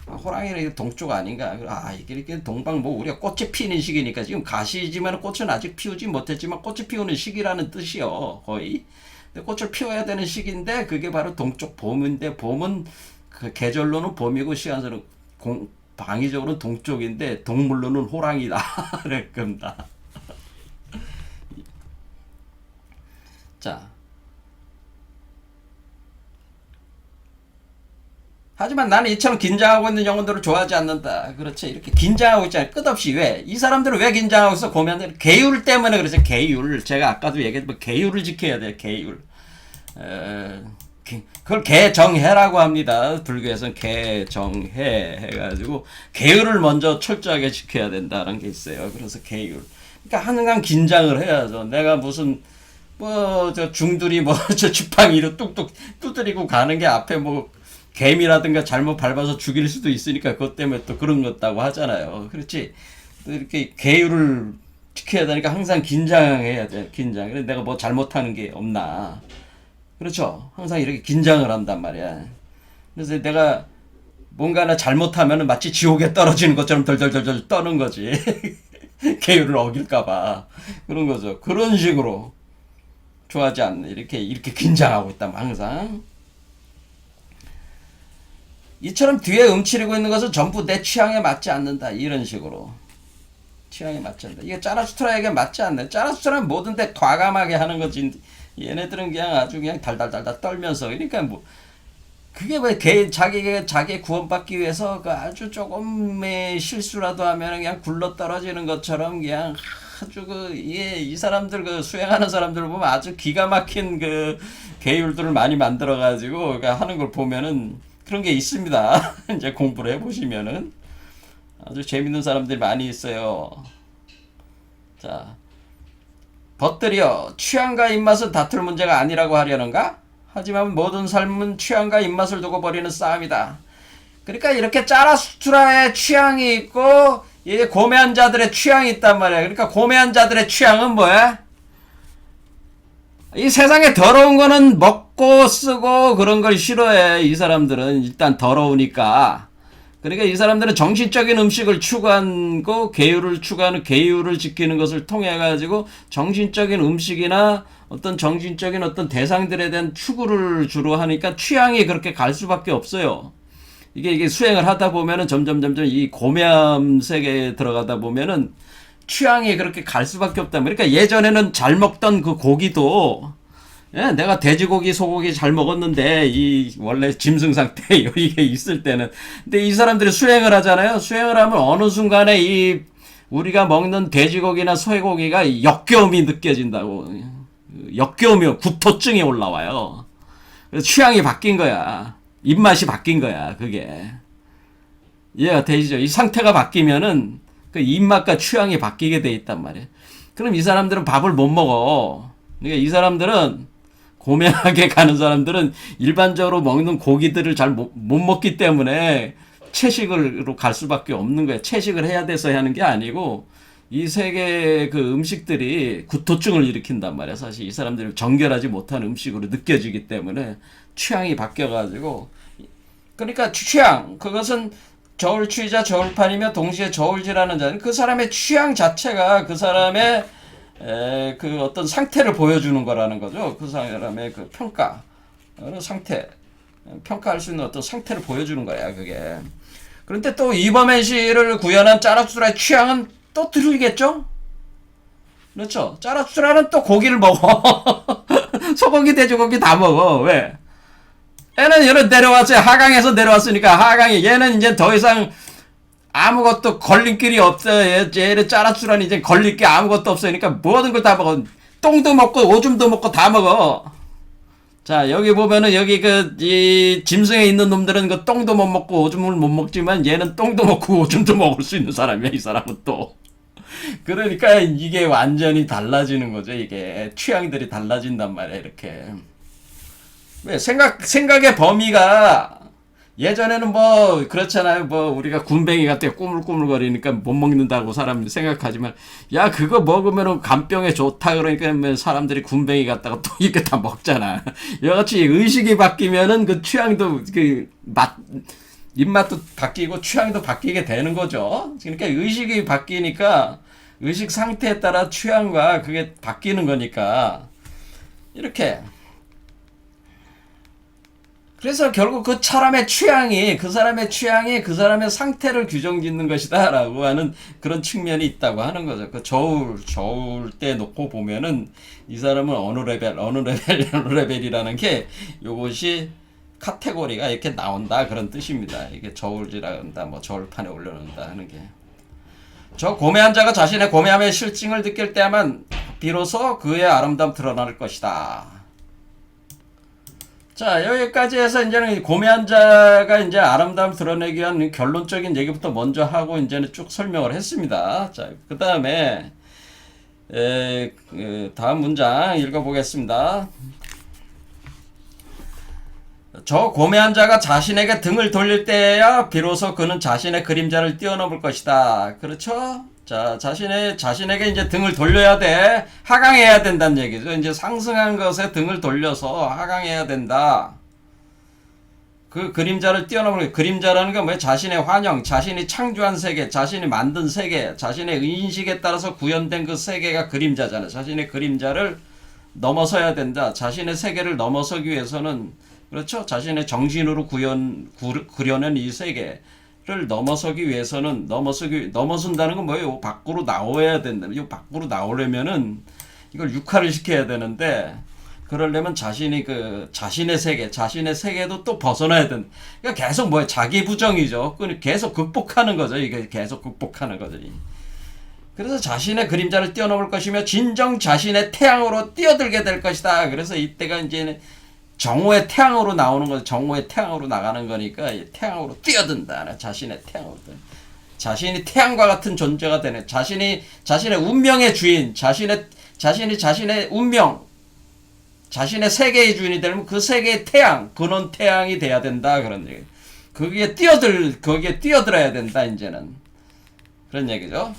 호랑이는 동쪽 아닌가? 이게 이렇게 우리가 꽃이 피는 시기니까 지금 가시지만 꽃은 아직 피우지 못했지만 꽃이 피우는 시기라는 뜻이요. 거의. 근데 꽃을 피워야 되는 시기인데 그게 바로 동쪽 봄인데 봄은 그 계절로는 봄이고 시간으로는 방위적으로는 동쪽인데 동물로는 호랑이다. 그럴 겁니다. 자. 하지만 나는 이처럼 긴장하고 있는 영혼들을 좋아하지 않는다. 그렇지. 이렇게 긴장하고 있잖아요. 끝없이. 왜? 이 사람들은 왜 긴장하고 있어? 고민들. 계율 때문에 그러죠. 계율. 제가 아까도 얘기했지만 계율을 지켜야 돼요. 계율. 그걸 개정해라고 합니다. 불교에서는 개정해 해가지고 계율을 먼저 철저하게 지켜야 된다는 게 있어요. 그래서 계율. 그러니까 항상 긴장을 해야죠. 내가 무슨 뭐 저 중들이 뭐 저 지팡이로 뚝뚝 두드리고 가는 게 앞에 뭐 개미라든가 잘못 밟아서 죽일 수도 있으니까 그것 때문에 또 그런 것 같다고 하잖아요. 그렇지. 또 이렇게 계율을 지켜야 되니까 항상 긴장해야 돼. 긴장. 그래서 내가 뭐 잘못하는 게 없나. 그렇죠. 항상 이렇게 긴장을 한단 말이야. 그래서 내가 뭔가 하나 잘못하면 마치 지옥에 떨어지는 것처럼 덜덜덜덜 떠는 거지. 계율을 어길까봐. 그런 거죠. 그런 식으로 좋아하지 않는, 이렇게 긴장하고 있다면 항상. 이처럼 뒤에 움츠리고 있는 것은 전부 내 취향에 맞지 않는다. 이런 식으로. 취향에 맞지 않는다. 이게 짜라수트라에게 맞지 않네. 짜라수트라는 뭐든 데 과감하게 하는 거지. 얘네들은 그냥 아주 그냥 달달달달 떨면서. 그러니까 뭐, 그게 왜 자기 구원받기 위해서 그 아주 조금의 실수라도 하면 그냥 굴러 떨어지는 것처럼 그냥 아주 이 사람들 수행하는 사람들 보면 아주 기가 막힌 계율들을 많이 만들어가지고 하는 걸 보면은 그런 게 있습니다. 이제 공부를 해보시면은 아주 재밌는 사람들이 많이 있어요. 자, 벗들이여 취향과 입맛은 다툴 문제가 아니라고 하려는가? 하지만 모든 삶은 취향과 입맛을 두고 벌이는 싸움이다. 그러니까 이렇게 짜라수트라의 취향이 있고 이제 고매한 자들의 취향이 있단 말이야. 그러니까 고매한 자들의 취향은 뭐야? 이 세상에 더러운 거는 먹고 쓰고 그런 걸 싫어해. 이 사람들은 일단 더러우니까. 그러니까 이 사람들은 정신적인 음식을 추구하고 계율을 지키는 것을 통해 가지고 정신적인 음식이나 어떤 정신적인 어떤 대상들에 대한 추구를 주로 하니까 취향이 그렇게 갈 수밖에 없어요. 이게 수행을 하다 보면은 점점 이 고매함 세계에 들어가다 보면은 취향이 그렇게 갈 수밖에 없다. 그러니까 예전에는 잘 먹던 그 고기도, 예, 내가 돼지고기, 소고기 잘 먹었는데, 원래 짐승 상태, 이게 있을 때는. 근데 이 사람들이 수행을 하잖아요? 수행을 하면 어느 순간에 우리가 먹는 돼지고기나 소고기가 역겨움이 느껴진다고. 역겨움이, 구토증이 올라와요. 그래서 취향이 바뀐 거야. 입맛이 바뀐 거야, 그게. 이해가 되시죠? 이 상태가 바뀌면은, 그 입맛과 취향이 바뀌게 돼 있단 말이에요. 그럼 이 사람들은 밥을 못 먹어. 그러니까 이 사람들은 고매하게 가는 사람들은 일반적으로 먹는 고기들을 잘 못 먹기 때문에 채식으로 갈 수밖에 없는 거예요. 채식을 해야 돼서 하는 게 아니고 이 세계의 그 음식들이 구토증을 일으킨단 말이야. 사실 이 사람들이 정결하지 못한 음식으로 느껴지기 때문에 취향이 바뀌어가지고 그러니까 취향 그것은 저울추이자 저울판이며 동시에 저울질하는 자는 그 사람의 취향 자체가 그 사람의 그 어떤 상태를 보여주는 거라는 거죠. 그 사람의 그 평가 상태 평가할 수 있는 어떤 상태를 보여주는 거야 그게. 그런데 또 이범현 씨를 구현한 짜라수라의 취향은 또 들리겠죠? 그렇죠. 짜라수라는 또 고기를 먹어. 소고기 돼지고기 다 먹어. 왜? 얘는 내려왔어요. 하강에서 내려왔으니까 하강에 얘는 이제 더 이상 아무것도 걸림길이 없어요. 얘를 짜라수라는 이제 걸릴 게 아무것도 없으니까 모든 걸 다 먹어. 똥도 먹고 오줌도 먹고 다 먹어. 자, 여기 보면은 여기 이 짐승에 있는 놈들은 그 똥도 못 먹고 오줌을 못 먹지만 얘는 똥도 먹고 오줌도 먹을 수 있는 사람이야. 이 사람은 또. 그러니까 이게 완전히 달라지는 거죠. 이게 취향들이 달라진단 말이야. 이렇게. 왜 생각의 범위가 예전에는 뭐 그렇잖아요. 뭐 우리가 군뱅이 같아 꾸물꾸물거리니까 못 먹는다고 사람들이 생각하지만 야 그거 먹으면은 간병에 좋다 그러니까 사람들이 군뱅이 갖다가 또 이렇게 다 먹잖아. 여같이 의식이 바뀌면은 그 취향도 입맛도 바뀌고 취향도 바뀌게 되는 거죠. 그러니까 의식이 바뀌니까 의식 상태에 따라 취향과 그게 바뀌는 거니까 이렇게. 그래서 결국 그 사람의 취향이 그 사람의 상태를 규정짓는 것이다 라고 하는 그런 측면이 있다고 하는 거죠. 그 저울 때 놓고 보면은 이 사람은 어느 레벨이라는 게 요것이 카테고리가 이렇게 나온다 그런 뜻입니다. 이게 저울질한다, 뭐 저울판에 올려놓는다 하는 게. 저 고매한 자가 자신의 고매함의 실증을 느낄 때만 비로소 그의 아름다움 드러날 것이다. 자, 여기까지 해서 이제는 고매한 자가 이제 아름다움 드러내기 위한 결론적인 얘기부터 먼저 하고 이제는 쭉 설명을 했습니다. 자, 그 다음에 다음 문장 읽어보겠습니다. 저 고매한 자가 자신에게 등을 돌릴 때야 비로소 그는 자신의 그림자를 뛰어넘을 것이다. 그렇죠? 자, 자신에게 이제 등을 돌려야 돼. 하강해야 된다는 얘기죠. 이제 상승한 것에 등을 돌려서 하강해야 된다. 그 그림자를 뛰어넘을, 그림자라는 건 뭐예요? 자신의 환영, 자신이 창조한 세계, 자신이 만든 세계, 자신의 인식에 따라서 구현된 그 세계가 그림자잖아요. 자신의 그림자를 넘어서야 된다. 자신의 세계를 넘어서기 위해서는, 그렇죠? 자신의 정신으로 그려낸 이 세계를 넘어서기 위해서는, 넘어선다는 건 뭐예요? 밖으로 나와야 된다. 이 밖으로 나오려면은 이걸 육화를 시켜야 되는데, 그러려면 자신의 세계도 또 벗어나야 된다. 그러니까 계속 뭐야? 자기 부정이죠. 계속 극복하는 거죠. 이게 계속 극복하는 거죠. 그래서 자신의 그림자를 뛰어넘을 것이며, 진정 자신의 태양으로 뛰어들게 될 것이다. 그래서 이때가 이제 정오의 태양으로 나오는 거죠. 정오의 태양으로 나가는 거니까 태양으로 뛰어든다. 자신의 태양으로. 자신이 태양과 같은 존재가 되는, 자신의 운명의 주인, 자신의 운명, 자신의 세계의 주인이 되려면 그 세계의 태양, 근원 태양이 돼야 된다. 그런 얘기. 거기에 뛰어들어야 된다. 이제는. 그런 얘기죠.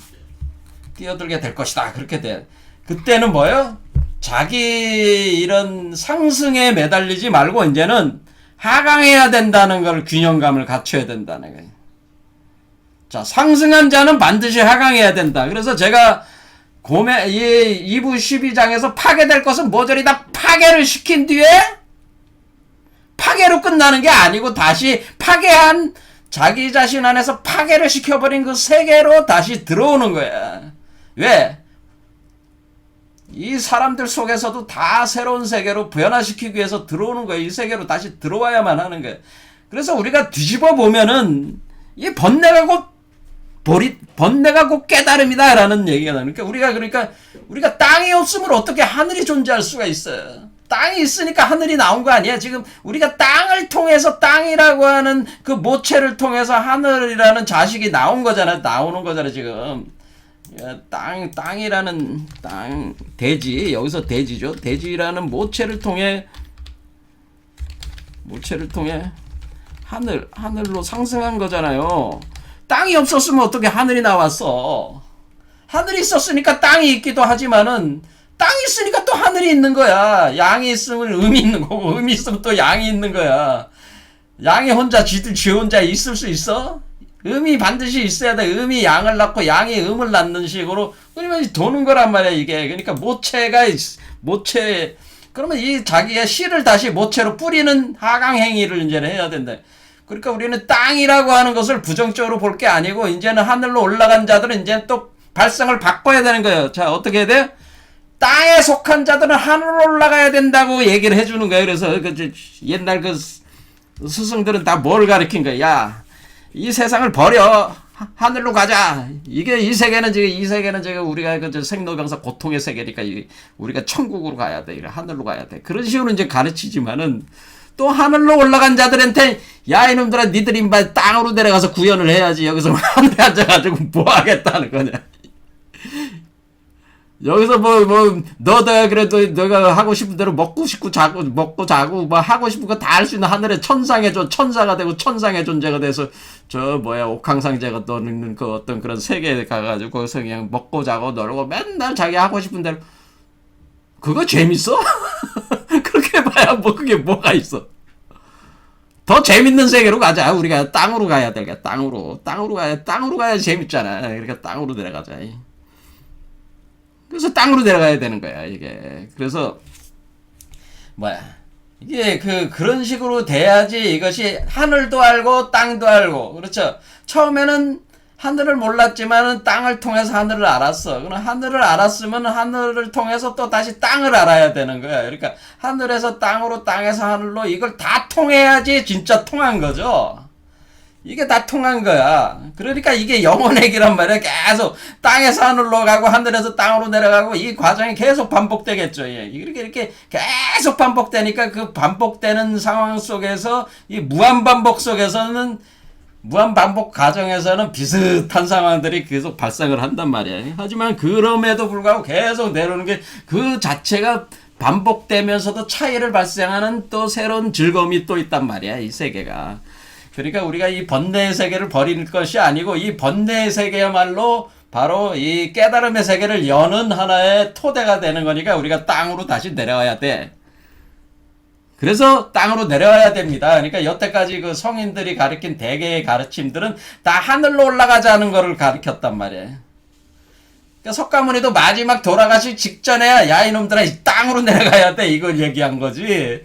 뛰어들게 될 것이다. 그렇게 돼. 그때는 뭐예요? 자기 이런 상승에 매달리지 말고 이제는 하강해야 된다는 걸 균형감을 갖춰야 된다는 거예요. 자, 상승한 자는 반드시 하강해야 된다. 그래서 제가 이 2부 12장에서 파괴될 것은 모조리 다 파괴를 시킨 뒤에 파괴로 끝나는 게 아니고 다시 파괴한 자기 자신 안에서 파괴를 시켜버린 그 세계로 다시 들어오는 거야. 왜? 이 사람들 속에서도 다 새로운 세계로 변화시키기 위해서 들어오는 거예요. 이 세계로 다시 들어와야만 하는 거예요. 그래서 우리가 뒤집어 보면은 이 번뇌가 곧 깨달음이다라는 얘기가 나니까 우리가 땅이 없으면 어떻게 하늘이 존재할 수가 있어요. 땅이 있으니까 하늘이 나온 거 아니야. 지금 우리가 땅을 통해서, 땅이라고 하는 그 모체를 통해서 하늘이라는 자식이 나오는 거잖아 지금. 땅이라는 대지, 여기서 대지죠. 대지라는 모체를 통해 하늘로 상승한 거잖아요. 땅이 없었으면 어떻게 하늘이 나왔어? 하늘이 있었으니까 땅이 있기도 하지만은, 땅이 있으니까 또 하늘이 있는 거야. 양이 있으면 음이 있는 거고, 음이 있으면 또 양이 있는 거야. 양이 지 혼자 있을 수 있어? 음이 반드시 있어야 돼. 음이 양을 낳고 양이 음을 낳는 식으로 그러면 도는 거란 말이야 이게. 그러니까 모체 그러면 이 자기의 씨를 다시 모체로 뿌리는 하강 행위를 이제는 해야 된다. 그러니까 우리는 땅이라고 하는 것을 부정적으로 볼 게 아니고 이제는 하늘로 올라간 자들은 이제 또 발상을 바꿔야 되는 거예요. 자, 어떻게 해야 돼? 땅에 속한 자들은 하늘로 올라가야 된다고 얘기를 해주는 거예요. 그래서 옛날 그 스승들은 다 뭘 가르친 거야? 야, 이 세상을 버려. 하늘로 가자. 이 세계는 지금 우리가 생로병사 고통의 세계니까 우리가 천국으로 가야 돼. 하늘로 가야 돼. 그런 식으로 이제 가르치지만은 또 하늘로 올라간 자들한테 야, 이놈들아, 니들이 인바 땅으로 내려가서 구현을 해야지. 여기서 하늘에 앉아가지고 뭐 하겠다는 거냐. 여기서 너도 그래도 너가 하고 싶은 대로 먹고 자고, 뭐 하고 싶은 거 다 할 수 있는 하늘의 천사가 되고 천상의 존재가 돼서, 옥황상제가 떠는 그 어떤 그런 세계에 가가지고, 거기서 그냥 먹고 자고 놀고 맨날 자기 하고 싶은 대로. 그거 재밌어? 그렇게 봐야 그게 뭐가 있어. 더 재밌는 세계로 가자. 우리가 땅으로 가야 돼. 땅으로 가야 재밌잖아. 그러니까 땅으로 내려가자. 그래서 땅으로 내려가야 되는 거야, 이게. 그래서, 이게 그런 식으로 돼야지 이것이 하늘도 알고 땅도 알고, 그렇죠? 처음에는 하늘을 몰랐지만은 땅을 통해서 하늘을 알았어. 그럼 하늘을 알았으면 하늘을 통해서 또 다시 땅을 알아야 되는 거야. 그러니까 하늘에서 땅으로, 땅에서 하늘로 이걸 다 통해야지 진짜 통한 거죠. 이게 다 통한 거야. 그러니까 이게 영혼액이란 말이야. 계속 땅에서 하늘로 가고 하늘에서 땅으로 내려가고 이 과정이 계속 반복되겠죠. 이렇게 계속 반복되니까 그 반복되는 상황 속에서 이 무한반복 속에서는 무한반복 과정에서는 비슷한 상황들이 계속 발생을 한단 말이야. 하지만 그럼에도 불구하고 계속 내려오는 게 그 자체가 반복되면서도 차이를 발생하는 또 새로운 즐거움이 또 있단 말이야. 이 세계가. 그러니까 우리가 이 번뇌의 세계를 버릴 것이 아니고 이 번뇌의 세계야말로 바로 이 깨달음의 세계를 여는 하나의 토대가 되는 거니까 우리가 땅으로 다시 내려와야 돼. 그래서 땅으로 내려와야 됩니다. 그러니까 여태까지 그 성인들이 가르친 대개의 가르침들은 다 하늘로 올라가자는 거를 가르쳤단 말이에요. 그러니까 석가모니도 마지막 돌아가시 직전에 야 이놈들아 땅으로 내려가야 돼 이걸 얘기한 거지.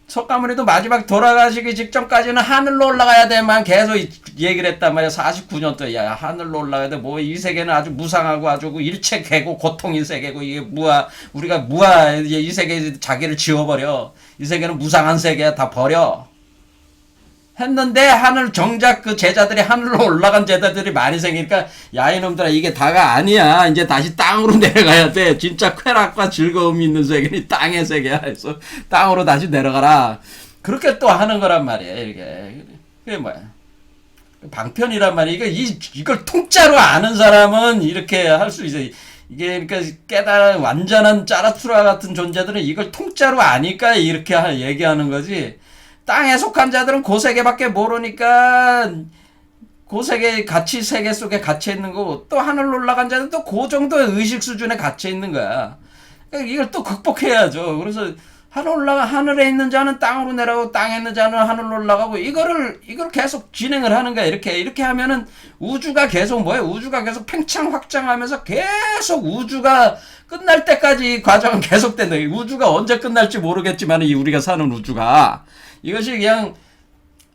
석가모니도 마지막 돌아가시기 직전까지는 하늘로 올라가야 돼만 계속 얘기를 했단 말이야. 49년 동안 야 하늘로 올라가야 돼. 뭐 이 세계는 아주 무상하고 아주 일체계고 고통인 세계고 이게 우리가 이 세계에 자기를 지워버려. 이 세계는 무상한 세계야. 다 버려. 했는데 하늘 정작 그 제자들이 하늘로 올라간 제자들이 많이 생기니까 야 이놈들아 이게 다가 아니야. 이제 다시 땅으로 내려가야 돼. 진짜 쾌락과 즐거움이 있는 세계는 땅의 세계야. 그래서 땅으로 다시 내려가라. 그렇게 또 하는 거란 말이야. 이게 그게 뭐야? 방편이란 말이야. 이걸 통짜로 아는 사람은 이렇게 할 수 있어. 이게 그러니까 깨달은 완전한 짜라투라 같은 존재들은 이걸 통짜로 아니까 이렇게 얘기하는 거지. 땅에 속한 자들은 그 세계밖에 모르니까 그 세계 같이 세계 속에 갇혀 있는 거고 또 하늘로 올라간 자는 또 그 정도의 의식 수준에 갇혀 있는 거야. 그러니까 이걸 또 극복해야죠. 그래서 하늘에 있는 자는 땅으로 내려가고 땅에 있는 자는 하늘로 올라가고 이걸 계속 진행을 하는 거야. 이렇게 하면은 우주가 계속 우주가 계속 팽창 확장하면서 계속 우주가 끝날 때까지 이 과정은 계속된다. 우주가 언제 끝날지 모르겠지만 우리가 사는 우주가 이것이 그냥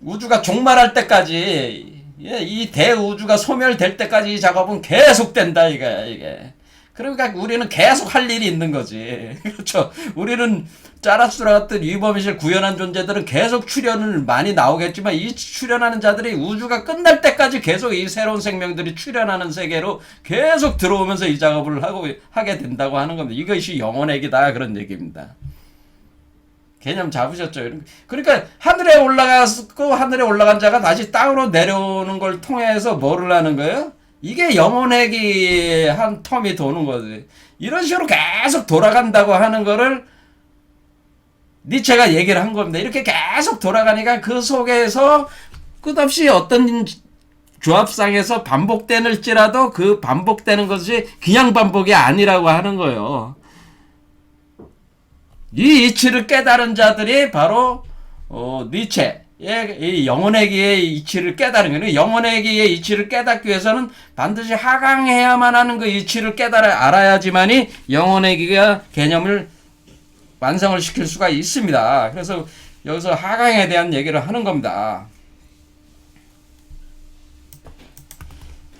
우주가 종말할 때까지 이 대우주가 소멸될 때까지 이 작업은 계속된다 이게. 그러니까 우리는 계속 할 일이 있는 거지. 그렇죠. 우리는 짜라수라 같은 위법이실 구현한 존재들은 계속 출현을 많이 나오겠지만 이 출현하는 자들이 우주가 끝날 때까지 계속 이 새로운 생명들이 출현하는 세계로 계속 들어오면서 이 작업을 하게 된다고 하는 겁니다. 이것이 영혼액이다 그런 얘기입니다. 개념 잡으셨죠? 그러니까 하늘에 올라갔고 하늘에 올라간 자가 다시 땅으로 내려오는 걸 통해서 뭐를 하는 거예요? 이게 영혼액이 한 텀이 도는 거지. 이런 식으로 계속 돌아간다고 하는 거를 니체가 얘기를 한 겁니다. 이렇게 계속 돌아가니까 그 속에서 끝없이 어떤 조합상에서 반복되는지라도 그 반복되는 것이 그냥 반복이 아니라고 하는 거예요. 이 이치를 깨달은 자들이 바로 니체의 이 영혼의기의 이치를 깨달은 거예요. 영혼의기의 이치를 깨닫기 위해서는 반드시 하강해야만 하는 그 이치를 알아야지만이 영혼의기가 개념을 완성을 시킬 수가 있습니다. 그래서 여기서 하강에 대한 얘기를 하는 겁니다.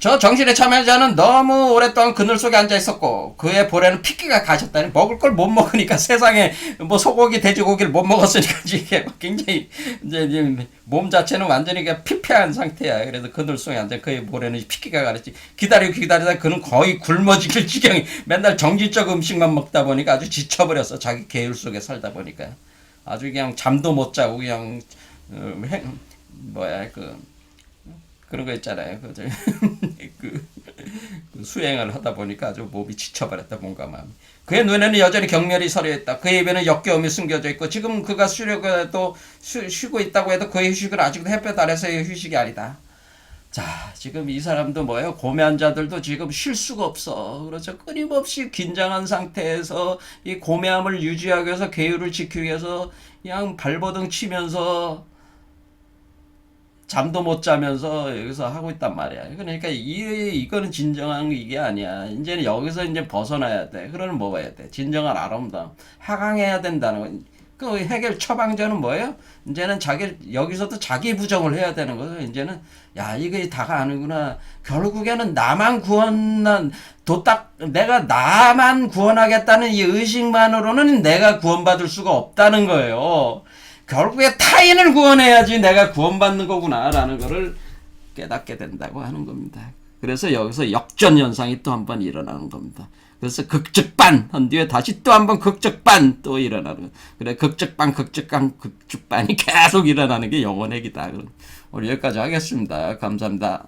저 정신의 참여자는 너무 오랫동안 그늘 속에 앉아 있었고 그의 볼에는 핏기가 가셨다니 먹을 걸 못 먹으니까 세상에 뭐 소고기 돼지고기를 못 먹었으니까 이게 굉장히 이제 몸 자체는 완전히 피폐한 상태야. 그래서 그늘 속에 앉아 그의 볼에는 핏기가 가렸지. 기다리다 그는 거의 굶어 죽일 지경이 맨날 정지적 음식만 먹다 보니까 아주 지쳐버렸어. 자기 계율 속에 살다 보니까 아주 그냥 잠도 못 자고 그냥 그런 거 있잖아요. 그 수행을 하다 보니까 아주 몸이 지쳐버렸다, 몸과 마음이. 그의 눈에는 여전히 경멸이 서려있다. 그의 입에는 역겨움이 숨겨져 있고, 지금 그가 쉬고 있다고 해도 그의 휴식은 아직도 햇볕 아래서의 휴식이 아니다. 자, 지금 이 사람도 고매한 자들도 지금 쉴 수가 없어. 그렇죠. 끊임없이 긴장한 상태에서 이 고매함을 유지하기 위해서, 계율을 지키기 위해서 그냥 발버둥 치면서 잠도 못 자면서 여기서 하고 있단 말이야. 그러니까 이거는 진정한 이게 아니야. 이제는 여기서 이제 벗어나야 돼. 그러면 뭐 해야 돼? 진정한 아름다움. 하강해야 된다는 건 그 해결 처방전은 뭐예요? 이제는 여기서도 자기 부정을 해야 되는 거죠. 이제는, 야, 이게 다가 아니구나. 결국에는 나만 내가 나만 구원하겠다는 이 의식만으로는 내가 구원받을 수가 없다는 거예요. 결국에 타인을 구원해야지 내가 구원받는 거구나라는 거를 깨닫게 된다고 하는 겁니다. 그래서 여기서 역전 현상이 또 한 번 일어나는 겁니다. 그래서 극적반 한 뒤에 다시 또 한 번 극적반 또 일어나는 거예요. 그래 극적반 극적반 극적반이 계속 일어나는 게 영혼의 기다. 오늘 여기까지 하겠습니다. 감사합니다.